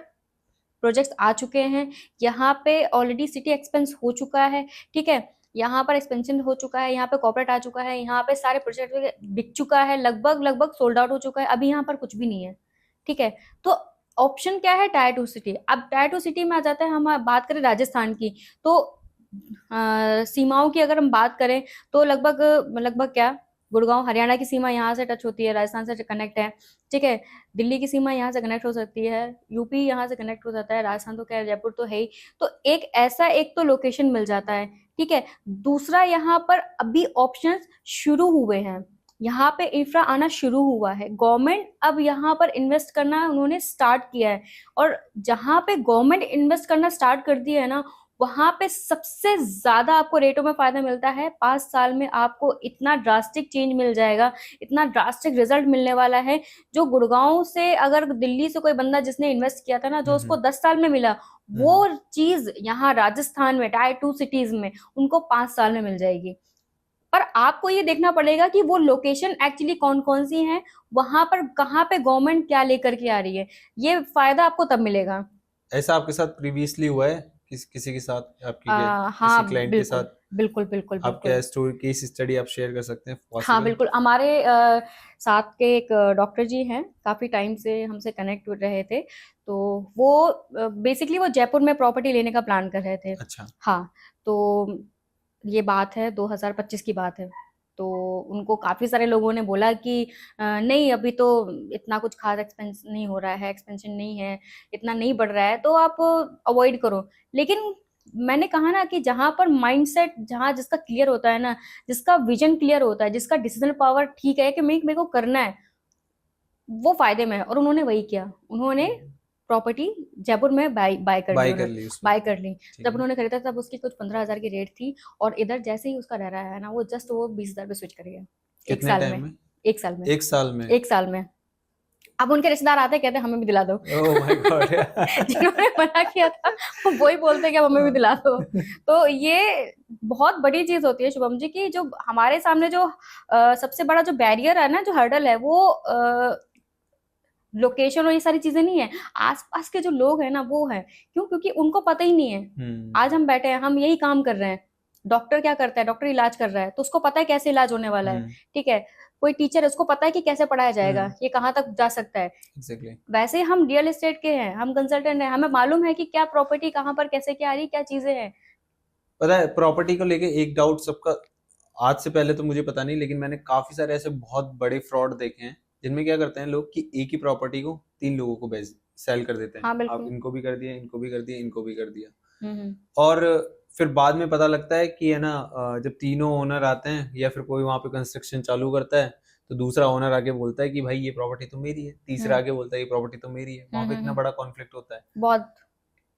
प्रोजेक्ट्स आ चुके हैं, यहाँ पे ऑलरेडी सिटी एक्सपेंस हो चुका है, ठीक है, यहाँ पर एक्सपेंशन हो चुका है, यहाँ पे कॉर्पोरेट आ चुका है, यहाँ पे सारे प्रोजेक्ट बिक चुका है, लगभग लगभग सोल्ड आउट हो चुका है, अभी यहाँ पर कुछ भी नहीं है, ठीक है। तो ऑप्शन क्या है, टायर 2 सिटी। अब टायर 2 सिटी में आ जाता है, हम बात करें राजस्थान की तो सीमाओं की अगर हम बात करें तो लगभग लगभग क्या, गुड़गांव हरियाणा की सीमा यहाँ से टच होती है, राजस्थान से कनेक्ट है, ठीक है, दिल्ली की सीमा यहाँ से कनेक्ट हो सकती है, यूपी यहाँ से कनेक्ट हो जाता है, राजस्थान तो खैर, जयपुर तो है ही। तो एक ऐसा एक तो लोकेशन मिल जाता है, ठीक है। दूसरा, यहाँ पर अभी ऑप्शंस शुरू हुए हैं, यहाँ पे इंफ्रा आना शुरू हुआ है, गवर्नमेंट अब यहाँ पर इन्वेस्ट करना उन्होंने स्टार्ट किया है, और जहाँ पे गवर्नमेंट इन्वेस्ट करना स्टार्ट कर दिया है ना वहां पे सबसे ज्यादा आपको रेटों में फायदा मिलता है। 5 साल में आपको इतना ड्रास्टिक चेंज मिल जाएगा, इतना ड्रास्टिक रिजल्ट मिलने वाला है, जो गुड़गांव से अगर दिल्ली से कोई बंदा जिसने इन्वेस्ट किया था ना, जो उसको 10 साल में मिला, वो चीज यहाँ राजस्थान में टायर 2 सिटीज में उनको 5 साल में मिल जाएगी। पर आपको ये देखना पड़ेगा कि वो लोकेशन एक्चुअली कौन कौन सी है, वहां पर कहाँ पे गवर्नमेंट क्या लेकर के आ रही है, ये फायदा आपको तब मिलेगा। ऐसा आपके साथ प्रीवियसली हुआ है किसी के साथ आपकी हाँ किसी क्लाइंट के बिल्कुल साथ बिल्कुल बिल्कुल आप क्या बिल्कुल। स्टोरी केस स्टडी आप शेयर कर सकते हैं, हाँ पॉसिबल? बिल्कुल, हमारे साथ के एक डॉक्टर जी हैं, काफी टाइम से हमसे कनेक्ट हो रहे थे। तो वो बेसिकली वो जयपुर में प्रॉपर्टी लेने का प्लान कर रहे थे। अच्छा। हाँ। तो ये बात है 2025 की बात है। तो उनको काफी सारे लोगों ने बोला कि नहीं अभी तो इतना कुछ खास एक्सपेंस नहीं हो रहा है, एक्सपेंशन नहीं है, इतना नहीं बढ़ रहा है, तो आप अवॉइड करो। लेकिन मैंने कहा ना कि जहां पर माइंडसेट, जहां जिसका क्लियर होता है ना, जिसका विजन क्लियर होता है, जिसका डिसीजन पावर ठीक है कि मेरे को करना है, वो फायदे में है। और उन्होंने वही किया, उन्होंने प्रॉपर्टी जयपुर में बाय बाय कर ली बाय कर उन्होंने। ली उस बाय वक्त? कर ली। ठीक जब है। उन्होंने खरीदा तब उसकी कुछ 15,000 की रेट थी, और इधर जैसे ही उसका रह रहा है ना, वो जस्ट वो 20,000 पे स्विच कर गया। एक कितने साल टाइम में। में? एक साल में। एक साल में? एक साल में। अब उनके रिश्तेदार आते कहते हमें भी दिला दो। Oh my God. जिन्होंने मना किया था वो ही बोलते कि अब हमें भी दिला दो। तो ये बहुत बड़ी चीज होती है शुभम जी, की जो हमारे सामने जो सबसे बड़ा जो बैरियर है ना, जो हर्डल है, वो लोकेशन और ये सारी चीजें नहीं है, आसपास के जो लोग हैं ना वो है। क्यों? क्योंकि उनको पता ही नहीं है। आज हम बैठे हैं, हम यही काम कर रहे हैं। डॉक्टर क्या करता है? डॉक्टर इलाज कर रहा है, तो उसको पता है कैसे इलाज होने वाला है। हम्म। ठीक है। कोई टीचर है, उसको पता है कि कैसे पढ़ाया जाएगा, हम्म। ये कहाँ तक जा सकता है। एग्जैक्टली। वैसे ही हम रियल एस्टेट के हैं, हम कंसल्टेंट हैं, हमें मालूम है कि क्या प्रॉपर्टी कहाँ पर कैसे क्या आ रही, क्या चीजें हैं। पता है प्रॉपर्टी को लेके एक डाउट सबका, आज से पहले तो मुझे पता नहीं, लेकिन मैंने काफी सारे ऐसे बहुत बड़े फ्रॉड देखे हैं जिनमें क्या करते हैं लोग कि एक ही प्रॉपर्टी को तीन लोगों को बेच सेल कर देते हैं। हाँ आप बिल्कुल। इनको भी कर दिया, इनको भी कर दिया, इनको भी कर दिया। हम्म। और फिर बाद में पता लगता है कि है ना, जब तीनों ओनर आते हैं या फिर कोई वहां पे कंस्ट्रक्शन चालू करता है, तो दूसरा ओनर आके बोलता है कि भाई ये प्रॉपर्टी तो मेरी है, तीसरा हम्म। आके बोलता है ये प्रॉपर्टी तो मेरी है। वहां पे इतना हम्म। बड़ा कॉन्फ्लिक्ट होता है। बहुत।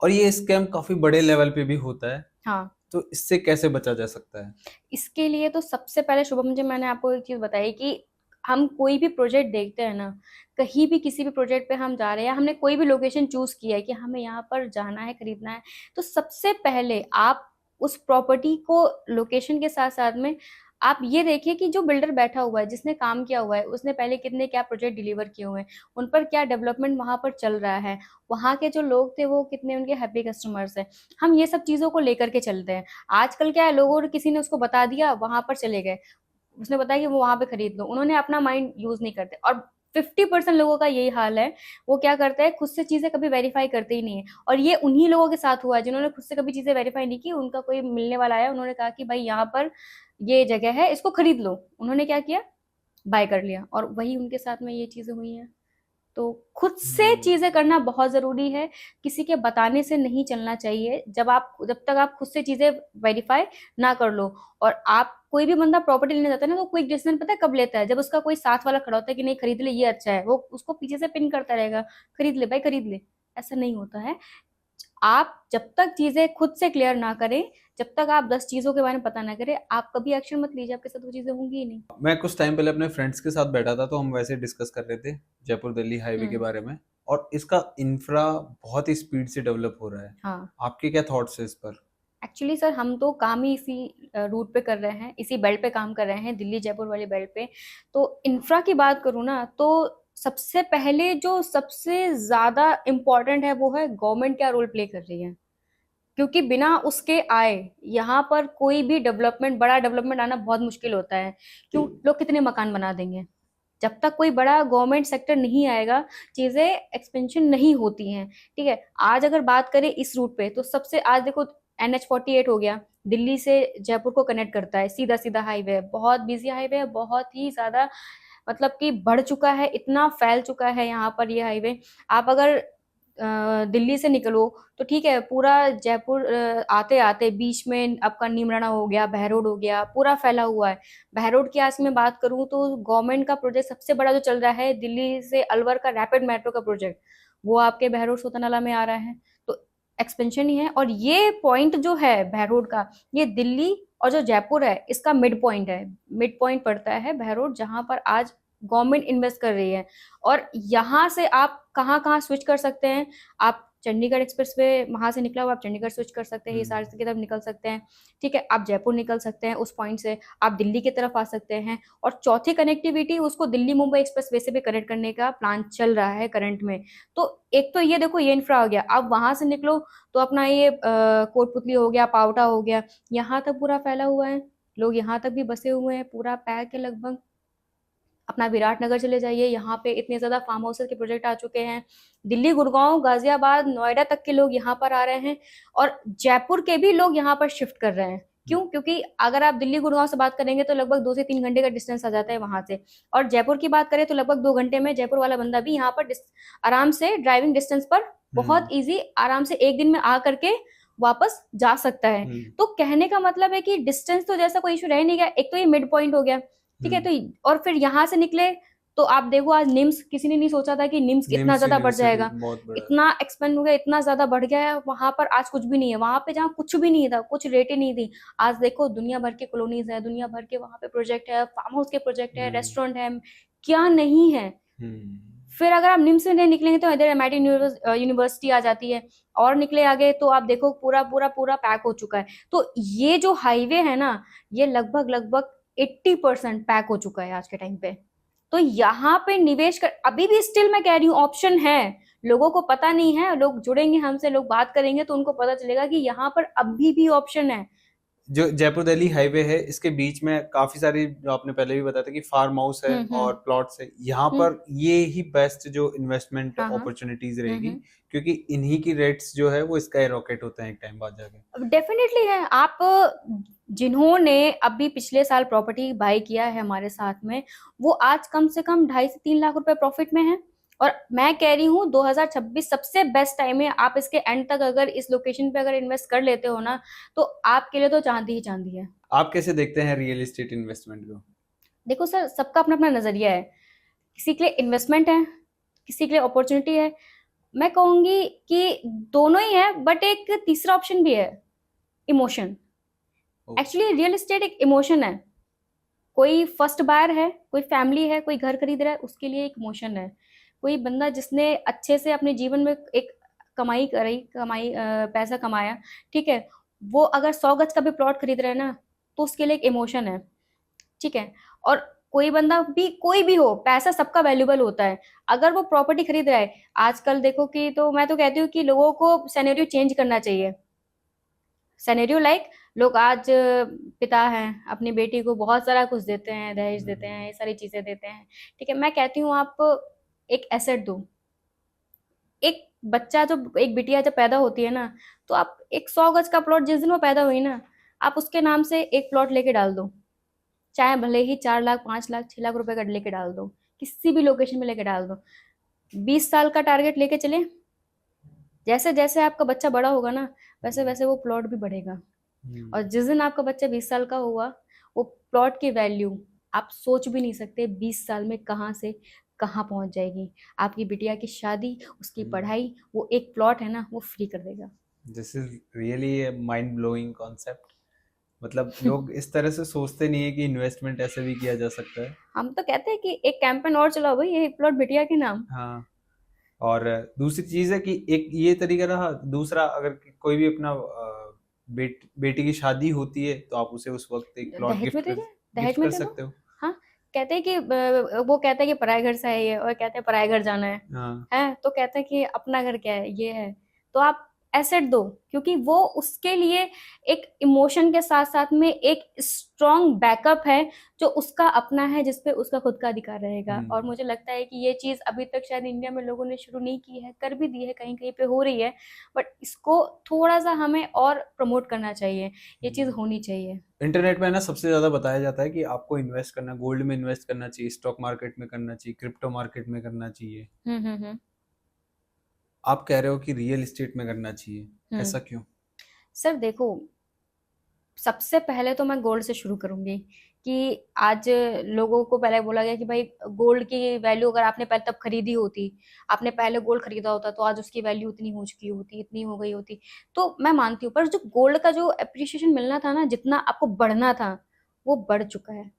और ये स्कैम काफी बड़े लेवल पे भी होता है। हाँ। तो इससे कैसे बचा जा सकता है? इसके लिए तो सबसे पहले शुभम जी, मैंने आपको एक चीज बताई कि हम कोई भी प्रोजेक्ट देखते हैं ना, कहीं भी किसी भी प्रोजेक्ट पे हम जा रहे हैं, हमने कोई भी लोकेशन चूज किया है कि हमें यहाँ पर जाना है, खरीदना है, तो सबसे पहले आप उस प्रॉपर्टी को लोकेशन के साथ साथ में आप ये देखिए कि जो बिल्डर बैठा हुआ है, जिसने काम किया हुआ है, उसने पहले कितने क्या प्रोजेक्ट डिलीवर किए हुए हैं, उन पर क्या डेवलपमेंट वहां पर चल रहा है, वहां के जो लोग थे वो कितने उनके हैप्पी कस्टमर्स हैं। हम ये सब चीजों को लेकर के चलते हैं। आजकल क्या है, लोगों ने, किसी ने उसको बता दिया, वहां पर चले गए, उसने बताया कि वो वहां पे खरीद लो, उन्होंने अपना माइंड यूज नहीं करते। और 50% लोगों का यही हाल है। वो क्या करते हैं, खुद से चीजें कभी वेरीफाई करते ही नहीं है। और ये उन्हीं लोगों के साथ हुआ है जिन्होंने खुद से कभी चीजें वेरीफाई नहीं की। उनका कोई मिलने वाला आया, उन्होंने कहा कि भाई यहाँ पर ये जगह है, इसको खरीद लो। उन्होंने क्या किया, बाय कर लिया, और वही उनके साथ में ये चीजें हुई हैं। तो खुद से हम्म। चीजें करना बहुत जरूरी है। किसी के बताने से नहीं चलना चाहिए। जब तक आप खुद से चीजें वेरीफाई ना कर लो। और आप, कोई भी बंदा प्रॉपर्टी लेने जाता है ना, तो क्विक डिसीजन पता है कब लेता है? जब उसका कोई साथ वाला खड़ा होता है कि नहीं खरीद ले, ये अच्छा है, वो उसको पीछे से पिन करता रहेगा, खरीद ले भाई खरीद ले। ऐसा नहीं होता है। आप जब तक चीजें खुद से क्लियर ना करें, जब तक आप 10 चीजों के बारे में पता ना करें, आप कभी एक्शन मत लीजिए, आपके साथ वो चीजें होंगी ही नहीं। मैं कुछ टाइम पहले अपने फ्रेंड्स के साथ बैठा था, तो हम वैसे डिस्कस कर रहे थे जयपुर दिल्ली हाईवे के हम्म। बारे में। और इसका इंफ्रा बहुत ही स्पीड से डेवलप हो रहा है। हाँ। आपके क्या थॉट्स है इस पर? एक्चुअली सर, हम तो काम ही इसी रूट पे कर रहे हैं, इसी बेल्ट पे काम कर रहे हैं, दिल्ली जयपुर वाली बेल्ट पे। तो इंफ्रा की बात करूँ ना, तो सबसे पहले जो सबसे ज्यादा इम्पोर्टेंट है वो है गवर्नमेंट क्या रोल प्ले कर रही है। क्योंकि बिना उसके आए यहाँ पर कोई भी डेवलपमेंट, बड़ा डेवलपमेंट आना बहुत मुश्किल होता है। क्यों? लोग कितने मकान बना देंगे? जब तक कोई बड़ा गवर्नमेंट सेक्टर नहीं आएगा, चीजें एक्सपेंशन नहीं होती हैं। ठीक है। आज अगर बात करें इस रूट पे, तो सबसे, आज देखो, NH 48 हो गया, दिल्ली से जयपुर को कनेक्ट करता है, सीधा सीधा हाईवे है, बहुत बिजी हाईवे है, बहुत ही ज्यादा, मतलब कि बढ़ चुका है, इतना फैल चुका है यहाँ पर ये हाईवे। आप अगर दिल्ली से निकलो तो ठीक है, पूरा जयपुर आते आते बीच में आपका नीमराना हो गया, बहरोड हो गया, पूरा फैला हुआ है। बहरोड की आज मैं बात करूं तो गवर्नमेंट का प्रोजेक्ट सबसे बड़ा जो चल रहा है, दिल्ली से अलवर का रैपिड मेट्रो का प्रोजेक्ट, वो आपके बहरोड सोतनाला में आ रहा है। तो एक्सपेंशन ही है। और ये पॉइंट जो है बहरोड का, ये दिल्ली और जो जयपुर है इसका मिड पॉइंट है। मिड पॉइंट पड़ता है बहरोड, जहां पर आज गवर्नमेंट इन्वेस्ट कर रही है। और यहाँ से आप कहाँ कहाँ स्विच कर सकते हैं? आप चंडीगढ़ एक्सप्रेसवे वहां से निकला हुआ, आप चंडीगढ़ स्विच कर सकते हैं, हिसार की तरफ निकल सकते हैं, ठीक है, आप जयपुर निकल सकते हैं, उस पॉइंट से आप दिल्ली की तरफ आ सकते हैं। और चौथी कनेक्टिविटी उसको दिल्ली मुंबई एक्सप्रेसवे से भी कनेक्ट करने का प्लान चल रहा है करंट में। तो एक तो ये देखो, ये इंफ्रा हो गया। अब वहां से निकलो तो अपना ये कोटपुतली हो गया, पावटा हो गया, यहाँ तक पूरा फैला हुआ है, लोग यहाँ तक भी बसे हुए हैं, पूरा पैक है लगभग। अपना विराटनगर चले जाइए, यहाँ पे इतने ज्यादा फार्म हाउसेस के प्रोजेक्ट आ चुके हैं। दिल्ली, गुड़गांव, गाजियाबाद, नोएडा तक के लोग यहाँ पर आ रहे हैं, और जयपुर के भी लोग यहाँ पर शिफ्ट कर रहे हैं। क्यों? क्योंकि अगर आप दिल्ली गुड़गांव से बात करेंगे तो लगभग 2 से 3 घंटे का डिस्टेंस आ जाता है वहां से, और जयपुर की बात करें तो लगभग 2 घंटे में जयपुर वाला बंदा भी यहाँ पर आराम से ड्राइविंग डिस्टेंस पर बहुत इजी आराम से एक दिन में आ करके वापस जा सकता है। तो कहने का मतलब है कि डिस्टेंस तो जैसा कोई इशू रह नहीं गया, एक तो ये मिड पॉइंट हो गया, ठीक है। तो और फिर यहाँ से निकले तो आप देखो, आज निम्स, किसी ने नहीं सोचा था कि निम्स इतना ज्यादा बढ़ जाएगा, इतना एक्सपेंड हो गया, इतना ज्यादा बढ़ गया है। वहां पर आज कुछ भी नहीं है, वहां पे जहाँ कुछ भी नहीं था, कुछ रेट ही नहीं थी, आज देखो दुनिया भर के कॉलोनीज है, दुनिया भर के वहां पे प्रोजेक्ट है, फार्म हाउस के प्रोजेक्ट है, रेस्टोरेंट है, क्या नहीं है। फिर अगर आप निम्स से नहीं निकलेंगे तो इधर एमआईटी यूनिवर्सिटी आ जाती है, और निकले आगे तो आप देखो पूरा पूरा पूरा पैक हो चुका है। तो ये जो हाईवे है ना, ये लगभग लगभग 80% पैक हो चुका है आज के टाइम पे। तो यहाँ पे निवेश कर, अभी भी स्टिल मैं कह रही हूँ ऑप्शन है, लोगों को पता नहीं है, लोग जुड़ेंगे हमसे, लोग बात करेंगे तो उनको पता चलेगा कि यहाँ पर अभी भी ऑप्शन है। जो जयपुर दिल्ली हाईवे है, इसके बीच में काफी सारी, जो आपने पहले भी बताया था कि फार्म हाउस है और प्लॉट्स है, यहाँ पर ये ही बेस्ट जो इन्वेस्टमेंट अपॉर्चुनिटीज रहेगी, क्योंकि इन्हीं की रेट्स जो है वो स्काई रॉकेट होते हैं एक टाइम बाद जाके। डेफिनेटली है। आप जिन्होंने अभी पिछले साल प्रॉपर्टी बाय किया है हमारे साथ में, वो आज कम से कम 2.5 से 3 लाख रुपए प्रॉफिट में है। और मैं कह रही हूँ 2026 सबसे बेस्ट टाइम है। आप इसके एंड तक अगर इस लोकेशन पे अगर इन्वेस्ट कर लेते हो ना, तो आपके लिए तो चांदी ही चांदी है। आप कैसे देखते हैं रियल एस्टेट इन्वेस्टमेंट को? देखो सर, सबका अपना अपना नजरिया है, किसी के लिए इन्वेस्टमेंट है, किसी के लिए अपॉर्चुनिटी है। मैं कहूंगी कि दोनों ही है, बट एक तीसरा ऑप्शन भी है, इमोशन। एक्चुअली रियल एस्टेट एक इमोशन है। कोई फर्स्ट बायर है, कोई फैमिली है, कोई घर खरीद रहा है, उसके लिए एक इमोशन है। कोई बंदा जिसने अच्छे से अपने जीवन में एक कमाई पैसा कमाया, ठीक है, वो अगर 100 गज का भी प्लॉट खरीद रहा है ना, तो उसके लिए एक इमोशन है, ठीक है। और कोई बंदा भी, कोई भी हो, पैसा सबका वैल्यूबल होता है। अगर वो प्रॉपर्टी खरीद रहा है आजकल, देखो कि, तो मैं तो कहती हूँ कि लोगों को सिनेरियो चेंज करना चाहिए। सिनेरियो लाइक, लोग आज पिता हैं, अपनी बेटी को बहुत सारा कुछ देते हैं, दहेज देते हैं, ये सारी चीजें देते हैं, ठीक है। मैं कहती हूँ आप एक एसेट दो। एक बच्चा, जो एक बिटिया जब पैदा होती है ना, तो आप एक 100 गज का प्लॉट, जिस दिन वो पैदा हुई ना, आप उसके नाम से एक प्लॉट लेके डाल दो, चाहे भले ही 4 लाख, 5 लाख, 6 लाख रुपए का लेके डाल दो, किसी भी लोकेशन में लेके डाल दो। 20 साल का टारगेट लेके चले, जैसे जैसे आपका बच्चा बड़ा होगा ना, वैसे वैसे वो प्लॉट भी बढ़ेगा। और जिस दिन आपका बच्चा 20 साल का हुआ, वो प्लॉट की वैल्यू आप सोच भी नहीं सकते 20 साल में कहाँ से कहाँ पहुंच जाएगी। आपकी बिटिया की शादी, उसकी पढ़ाई, वो एक प्लॉट है ना, वो फ्री कर देगा। This is really mind blowing concept. मतलब लोग इस तरह से सोचते नहीं है कि इन्वेस्टमेंट ऐसे भी किया जा सकता है। हम तो कहते हैं कि एक कैंपेन और चलाओ भाई, ये प्लॉट बिटिया के नाम। हाँ, और दूसरी चीज है कि एक ये तरीका रहा, दूसरा अगर कोई भी अपना बेटी की शादी होती है तो आप उसे उस वक्त एक प्लॉट दहेज में दे दे, दहेज गिफ्ट में कर दे दो। सकते हो। हाँ, कहते हैं कि वो कहते हैं कि पराए घर से है ये, और कहते हैं पराए घर जाना हाँ, है, तो कहते हैं कि अपना घर क्या है, ये है। तो आप एसेट दो, क्योंकि वो उसके लिए एक इमोशन के साथ साथ में एक स्ट्रॉन्ग बैकअप है, जो उसका अपना है, जिसपे उसका खुद का अधिकार रहेगा। और मुझे लगता है कि ये चीज अभी तक शायद इंडिया में लोगों ने शुरू नहीं की है, कर भी दी है, कहीं कहीं पे हो रही है, बट इसको थोड़ा सा हमें और प्रमोट करना चाहिए, ये चीज होनी चाहिए। इंटरनेट पे ना सबसे ज्यादा बताया जाता है कि आपको इन्वेस्ट करना, गोल्ड में इन्वेस्ट करना चाहिए, स्टॉक मार्केट में करना चाहिए, क्रिप्टो मार्केट में करना चाहिए। आप कह रहे हो कि रियल एस्टेट में करना चाहिए, ऐसा क्यों? सर देखो, सबसे पहले तो मैं गोल्ड से शुरू करूंगी कि आज लोगों को पहले बोला गया कि भाई गोल्ड की वैल्यू अगर आपने पहले तब खरीदी होती, आपने पहले गोल्ड खरीदा होता, तो आज उसकी वैल्यू इतनी हो चुकी होती, इतनी हो गई होती। तो मैं मानती हूँ, पर जो गोल्ड का जो अप्रिशिएशन मिलना था ना, जितना आपको बढ़ना था, वो बढ़ चुका है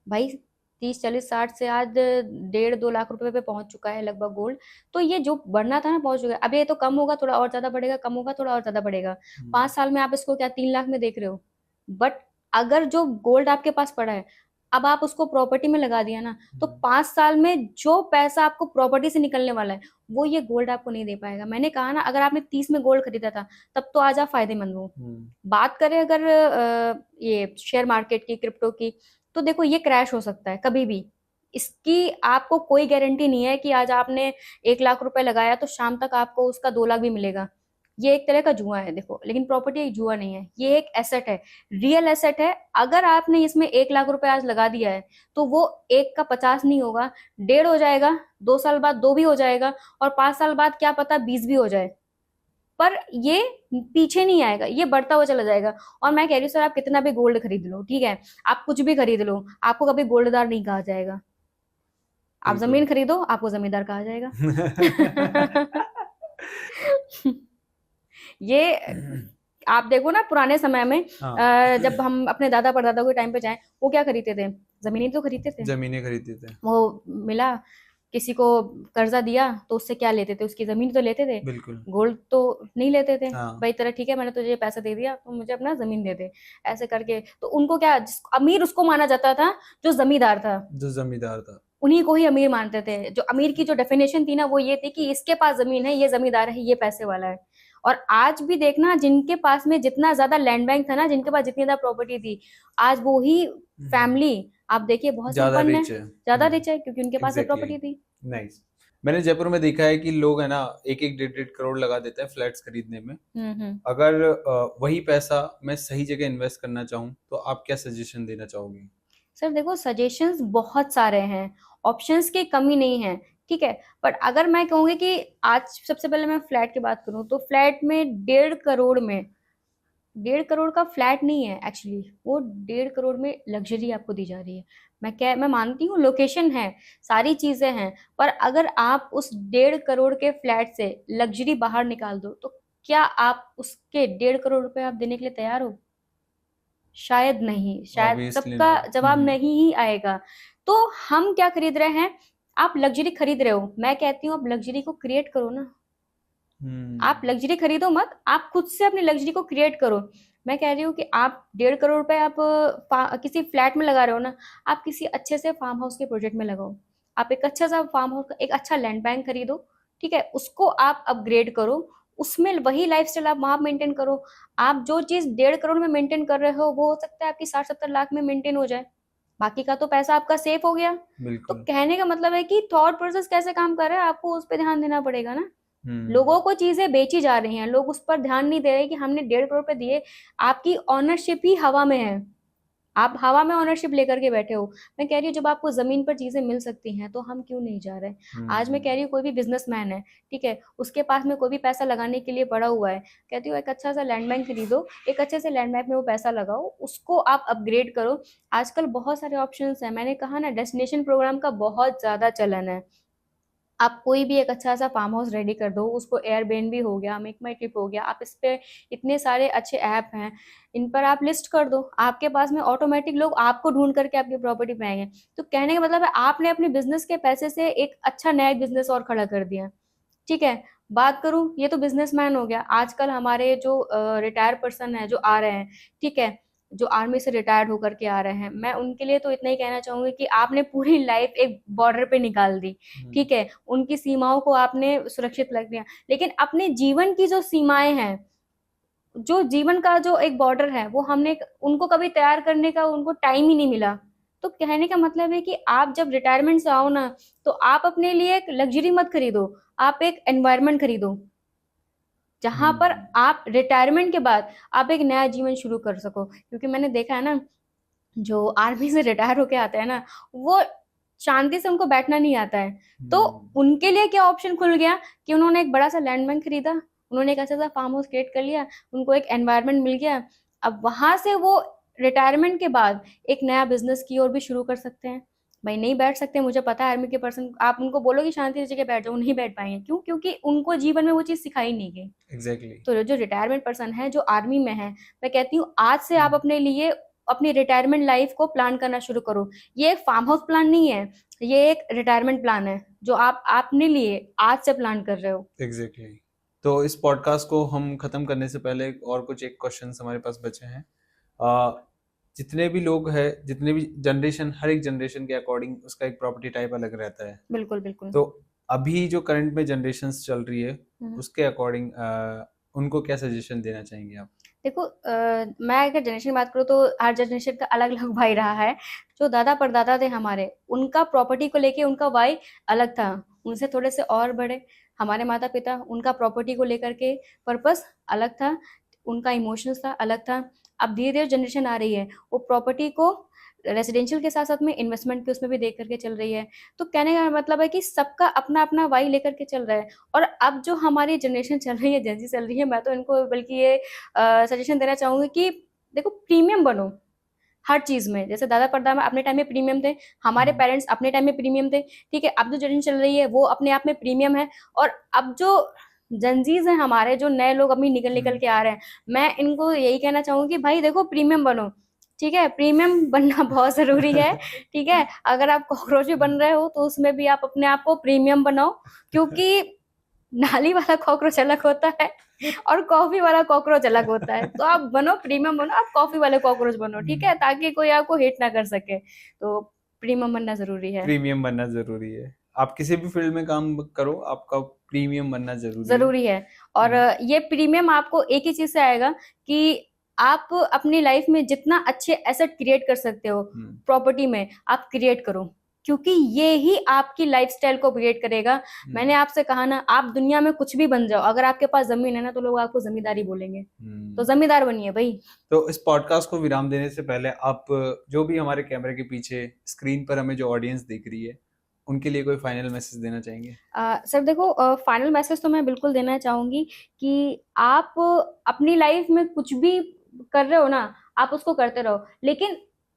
भाई। 30 40 60 से आज 1.5 2 लाख रुपए पे पहुंच चुका है लगभग गोल्ड। तो ये जो बढ़ना था ना पहुंच चुका है। अब ये तो कम होगा थोड़ा और ज्यादा बढ़ेगा, कम होगा थोड़ा और ज्यादा बढ़ेगा। 5 साल में आप इसको क्या 3 लाख में देख रहे हो? बट अगर जो गोल्ड आपके पास पड़ा है, अब आप उसको प्रॉपर्टी में लगा दिया ना, तो 5 साल में जो पैसा आपको प्रॉपर्टी से निकलने वाला है वो ये गोल्ड आपको नहीं दे पाएगा। मैंने कहा ना, अगर आपने 30 में गोल्ड खरीदा था तब तो आज आप फायदेमंद हो। बात करें अगर ये शेयर मार्केट की, क्रिप्टो की, तो देखो ये क्रैश हो सकता है कभी भी। इसकी आपको कोई गारंटी नहीं है कि आज आपने 1 लाख रुपए लगाया तो शाम तक आपको उसका 2 लाख भी मिलेगा। ये एक तरह का जुआ है देखो, लेकिन प्रॉपर्टी एक जुआ नहीं है, ये एक एसेट है, रियल एसेट है। अगर आपने इसमें 1 लाख रुपए आज लगा दिया है तो वो 1 का 50 नहीं होगा, 1.5 हो जाएगा, 2 साल बाद 2 भी हो जाएगा, और 5 साल बाद क्या पता 20 भी हो जाए। पर ये पीछे नहीं आएगा, ये बढ़ता हुआ चला जाएगा। और मैं कह रही हूँ सर, आप कितना भी गोल्ड खरीद लो, ठीक है, आप कुछ भी खरीद लो, आपको कभी गोल्डदार नहीं कहा जाएगा। आप जमीन खरीदो, आपको जमींदार कहा जाएगा। ये आप देखो ना, पुराने समय में जब हम अपने दादा परदादा के टाइम पे जाएं, वो क्या खरीदते थे? जमीनें तो खरीदते थे, जमीनें खरीदते थे। वो मिला, किसी को कर्जा दिया तो उससे क्या लेते थे? उसकी जमीन तो लेते थे, बिल्कुल। गोल्ड तो नहीं लेते थे। हाँ। भाई तरह ठीक है, मैंने तुझे पैसा दे दिया तो मुझे अपना जमीन दे दे, ऐसे करके। तो उनको क्या, अमीर उसको माना जाता था जो जमींदार था, जो जमींदार था उन्हीं को ही अमीर मानते थे। जो अमीर की जो डेफिनेशन थी ना, वो ये थी कि इसके पास जमीन है, ये जमींदार है, ये पैसे वाला है। और आज भी देखना, जिनके पास में जितना ज्यादा लैंड बैंक था ना, जिनके पास जितनी ज्यादा प्रॉपर्टी थी, आज वो ही फैमिली आप देखिए बहुत ज्यादा संपन्न रिच है, है। ज्यादा रिच है, क्योंकि उनके पास Exactly. प्रॉपर्टी थी। नाइस। मैंने जयपुर में देखा है कि लोग है ना 1-1 1.5 करोड़ लगा देते हैं फ्लैट्स खरीदने में। अगर वही पैसा मैं सही जगह इन्वेस्ट करना चाहूँ तो आप क्या सजेशन देना चाहोगे? सर देखो, सजेशंस बहुत सारे हैं, ऑप्शंस की कमी नहीं है, ठीक है। बट अगर मैं कहूँगी कि आज सबसे पहले मैं फ्लैट की बात करूँ, तो फ्लैट में 1.5 करोड़ में, 1.5 करोड़ का फ्लैट नहीं है एक्चुअली, वो 1.5 करोड़ में लग्जरी आपको दी जा रही है। मैं मानती हूँ लोकेशन है, सारी चीजें हैं, पर अगर आप उस 1.5 करोड़ के फ्लैट से लग्जरी बाहर निकाल दो, तो क्या आप उसके 1.5 करोड़ रुपए आप देने के लिए तैयार हो? शायद नहीं, शायद Obviously सबका not. जवाब नहीं ही आएगा। तो हम क्या खरीद रहे हैं? आप लग्जरी खरीद रहे हो, मैं कहती हूँ आप लग्जरी को क्रिएट करो ना। आप लग्जरी खरीदो मत, आप खुद से अपनी लग्जरी को क्रिएट करो। मैं कह रही हूँ कि आप 1.5 करोड़ रुपए आप किसी फ्लैट में लगा रहे हो ना, आप किसी अच्छे से फार्म हाउस के प्रोजेक्ट में लगाओ। आप एक अच्छा सा फार्म हाउस, एक अच्छा लैंड बैंक खरीदो, ठीक है, उसको आप अपग्रेड करो, उसमें वही लाइफस्टाइल आप वहां मेंटेन करो। आप जो चीज 1.5 करोड़ में मेंटेन कर रहे हो, वो हो सकता है आपकी 60 70 लाख में मेंटेन हो जाए, बाकी का तो पैसा आपका सेफ हो गया। तो कहने का मतलब है कि थॉट प्रोसेस कैसे काम कर रहा है, आपको उस पर ध्यान देना पड़ेगा ना। लोगों को चीजें बेची जा रही हैं, लोग उस पर ध्यान नहीं दे रहे कि हमने 1.5 करोड़ पे दिए, आपकी ऑनरशिप ही हवा में है, आप हवा में ऑनरशिप लेकर के बैठे हो। मैं कह रही हूँ जब आपको जमीन पर चीजें मिल सकती हैं तो हम क्यों नहीं जा रहे? आज मैं कह रही हूँ कोई भी बिजनेसमैन है, ठीक है, उसके पास में कोई भी पैसा लगाने के लिए पड़ा हुआ है, कहती हूँ एक अच्छा सा लैंड बैंक खरीदो, एक अच्छे से लैंड बैंक में वो पैसा लगाओ, उसको आप अपग्रेड करो। आजकल बहुत सारे ऑप्शंस हैं, मैंने कहा ना, डेस्टिनेशन प्रोग्राम का बहुत ज्यादा चलन है। आप कोई भी एक अच्छा सा फार्म हाउस रेडी कर दो, उसको एयरबेनबी हो गया, मेक माई ट्रिप हो गया, आप इस पे इतने सारे अच्छे ऐप हैं, इन पर आप लिस्ट कर दो, आपके पास में ऑटोमेटिक लोग आपको ढूंढ करके आपकी प्रॉपर्टी पे आएंगे। तो कहने का मतलब है आपने अपने बिजनेस के पैसे से एक अच्छा नया बिजनेस और खड़ा कर दिया, ठीक है। बात करूं, ये तो बिजनेसमैन हो गया। आजकल हमारे जो रिटायर पर्सन है जो आ रहे हैं, ठीक है, जो आर्मी से रिटायर्ड होकर के आ रहे हैं, मैं उनके लिए तो इतना ही कहना चाहूंगी कि आपने पूरी लाइफ एक बॉर्डर पे निकाल दी, ठीक है, उनकी सीमाओं को आपने सुरक्षित रख दिया, लेकिन अपने जीवन की जो सीमाएं हैं, जो जीवन का जो एक बॉर्डर है, वो हमने उनको कभी तैयार करने का उनको टाइम ही नहीं मिला। तो कहने का मतलब है कि आप जब रिटायरमेंट से आओ ना, तो आप अपने लिए एक लग्जरी मत खरीदो, आप एक एनवायरनमेंट खरीदो, जहां पर आप रिटायरमेंट के बाद आप एक नया जीवन शुरू कर सको। क्योंकि मैंने देखा है ना, जो आर्मी से रिटायर होके आते हैं ना, वो शांति से उनको बैठना नहीं आता है। तो उनके लिए क्या ऑप्शन खुल गया कि उन्होंने एक बड़ा सा लैंड बैंक खरीदा, उन्होंने एक अच्छा सा फार्म हाउस क्रिएट कर लिया, उनको एक एनवायरनमेंट मिल गया। अब वहां से वो रिटायरमेंट के बाद एक नया बिजनेस की ओर भी शुरू कर सकते हैं। भाई नहीं बैठ सकते, मुझे पता है, आर्मी के पर्सन आप उनको बोलो कि शांति से जगह बैठ जाओ, नहीं बैठ पाएंगे। क्यों? क्योंकि उनको जीवन में वो चीज सिखाई नहीं गई। एग्जैक्टली। तो जो रिटायरमेंट पर्सन है, जो आर्मी में है, मैं कहती हूँ आज से आप अपने लिए अपनी रिटायरमेंट लाइफ को प्लान करना शुरू करो। ये एक फार्म हाउस प्लान नहीं है, ये एक रिटायरमेंट प्लान है जो आप अपने लिए आज से प्लान कर रहे हो। Exactly exactly. तो इस पॉडकास्ट को हम खत्म करने से पहले और कुछ एक क्वेश्चन हमारे पास बचे हैं। जितने भी लोग हैं, जितने भी जनरेशन, हर एक जनरेशन के अकॉर्डिंग उसका एक प्रॉपर्टी टाइप अलग रहता है। बिल्कुल बिल्कुल। तो अभी जो करंट में जनरेशन्स चल रही है उसके अकॉर्डिंग उनको क्या सजेशन देना चाहेंगे आप? देखो मैं अगर जनरेशन की बात करूँ तो हर जनरेशन का अलग अलग वाई रहा है। जो दादा परदादा थे हमारे, उनका प्रॉपर्टी को लेके उनका वाई अलग था, उनसे थोड़े से और बड़े। हमारे माता पिता, उनका प्रॉपर्टी को लेकर के पर्पस अलग था, उनका इमोशंस था अलग था। अब धीरे धीरे जनरेशन आ रही है, वो प्रॉपर्टी को रेसिडेंशियल के साथ साथ में इन्वेस्टमेंट के उसमें भी देख करके चल रही है। तो कहने का मतलब है कि सबका अपना अपना वाई लेकर के चल रहा है। और अब जो हमारी जनरेशन चल रही है, जेंजी चल रही है, मैं तो इनको बल्कि ये सजेशन देना चाहूंगी कि देखो, प्रीमियम बनो हर चीज में। जैसे दादा परदादा अपने टाइम में प्रीमियम थे, हमारे पेरेंट्स अपने टाइम में प्रीमियम थे, ठीक है। अब जो जनरेशन चल रही है वो अपने आप में प्रीमियम है। और अब जो जंजीज हैं हमारे, जो नए लोग अभी निकल के आ रहे हैं, मैं इनको यही कहना चाहूंगी कि भाई देखो, प्रीमियम बनो, ठीक है। प्रीमियम बनना बहुत जरूरी है, ठीक है। अगर आप कॉकरोच भी बन रहे हो तो उसमें भी आप अपने आप को प्रीमियम बनाओ, क्योंकि नाली वाला कॉकरोच अलग होता है और कॉफी वाला कॉकरोच अलग होता है। तो आप बनो प्रीमियम, बनो आप कॉफी वाले कॉकरोच बनो, ठीक है, ताकि कोई आपको हिट ना कर सके। तो प्रीमियम बनना जरूरी है। प्रीमियम बनना जरूरी है। आप किसी भी फील्ड में काम करो, आपका प्रीमियम बनना जरूरी है। और ये प्रीमियम आपको एक ही चीज से आएगा कि आप अपनी लाइफ में जितना अच्छे एसेट क्रिएट कर सकते हो प्रॉपर्टी में, आप क्रिएट करो, क्योंकि ये ही आपकी लाइफस्टाइल को क्रिएट करेगा। मैंने आपसे कहा ना, आप दुनिया में कुछ भी बन जाओ, अगर आपके पास जमीन है ना तो लोग आपको जमींदारी बोलेंगे, तो जमींदार बनिए भाई। तो इस पॉडकास्ट को विराम देने से पहले आप जो भी हमारे कैमरे के पीछे स्क्रीन पर हमें जो ऑडियंस देख रही है, उनके लिए कोई फाइनल मैसेज देना चाहेंगे? सर देखो, फाइनल मैसेज तो मैं बिल्कुल देना चाहूंगी कि आप अपनी लाइफ में कुछ भी कर रहे हो ना, आप उसको करते रहो, लेकिन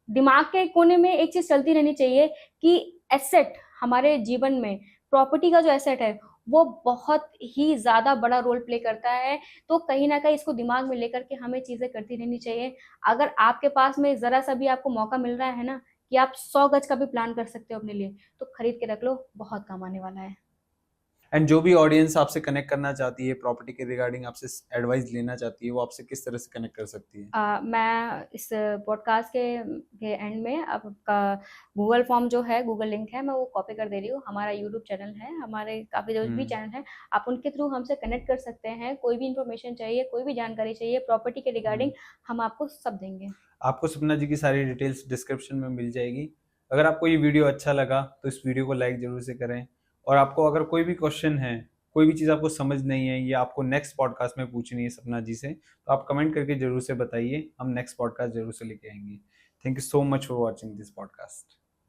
दिमाग के कोने में एक चीज चलती रहनी चाहिए कि एसेट हमारे जीवन में, प्रॉपर्टी का जो एसेट है वो बहुत ही ज्यादा बड़ा रोल प्ले करता है। तो कहीं ना कहीं इसको दिमाग में लेकर के हमें चीजें करती रहनी चाहिए। अगर आपके पास में जरा सा भी आपको मौका मिल रहा है ना कि आप 100 गज का भी प्लान कर सकते हो अपने लिए, तो खरीद के रख लो, बहुत काम आने वाला है। एंड जो भी ऑडियंस आपसे कनेक्ट करना चाहती है, प्रॉपर्टी के रिगार्डिंग आपसे एडवाइस लेना चाहती है, वो आपसे किस तरह से कनेक्ट कर सकती है? मैं इस पॉडकास्ट के एंड में आपका गूगल फॉर्म जो है, गूगल लिंक है, मैं वो कॉपी कर दे रही हूँ। हमारा यूट्यूब चैनल है, हमारे काफ़ी जो भी चैनल है, आप उनके थ्रू हमसे कनेक्ट कर सकते हैं। कोई भी इन्फॉर्मेशन चाहिए, कोई भी जानकारी चाहिए प्रॉपर्टी के रिगार्डिंग, हम आपको सब देंगे। आपको सपना जी की सारी डिटेल्स डिस्क्रिप्शन में मिल जाएगी। अगर आपको ये वीडियो अच्छा लगा तो इस वीडियो को लाइक जरूर से करें। और आपको अगर कोई भी क्वेश्चन है, कोई भी चीज़ आपको समझ नहीं है या आपको नेक्स्ट पॉडकास्ट में पूछनी है सपना जी से, तो आप कमेंट करके जरूर से बताइए, हम नेक्स्ट पॉडकास्ट जरूर से लेके आएंगे। Thank you so much for watching this podcast.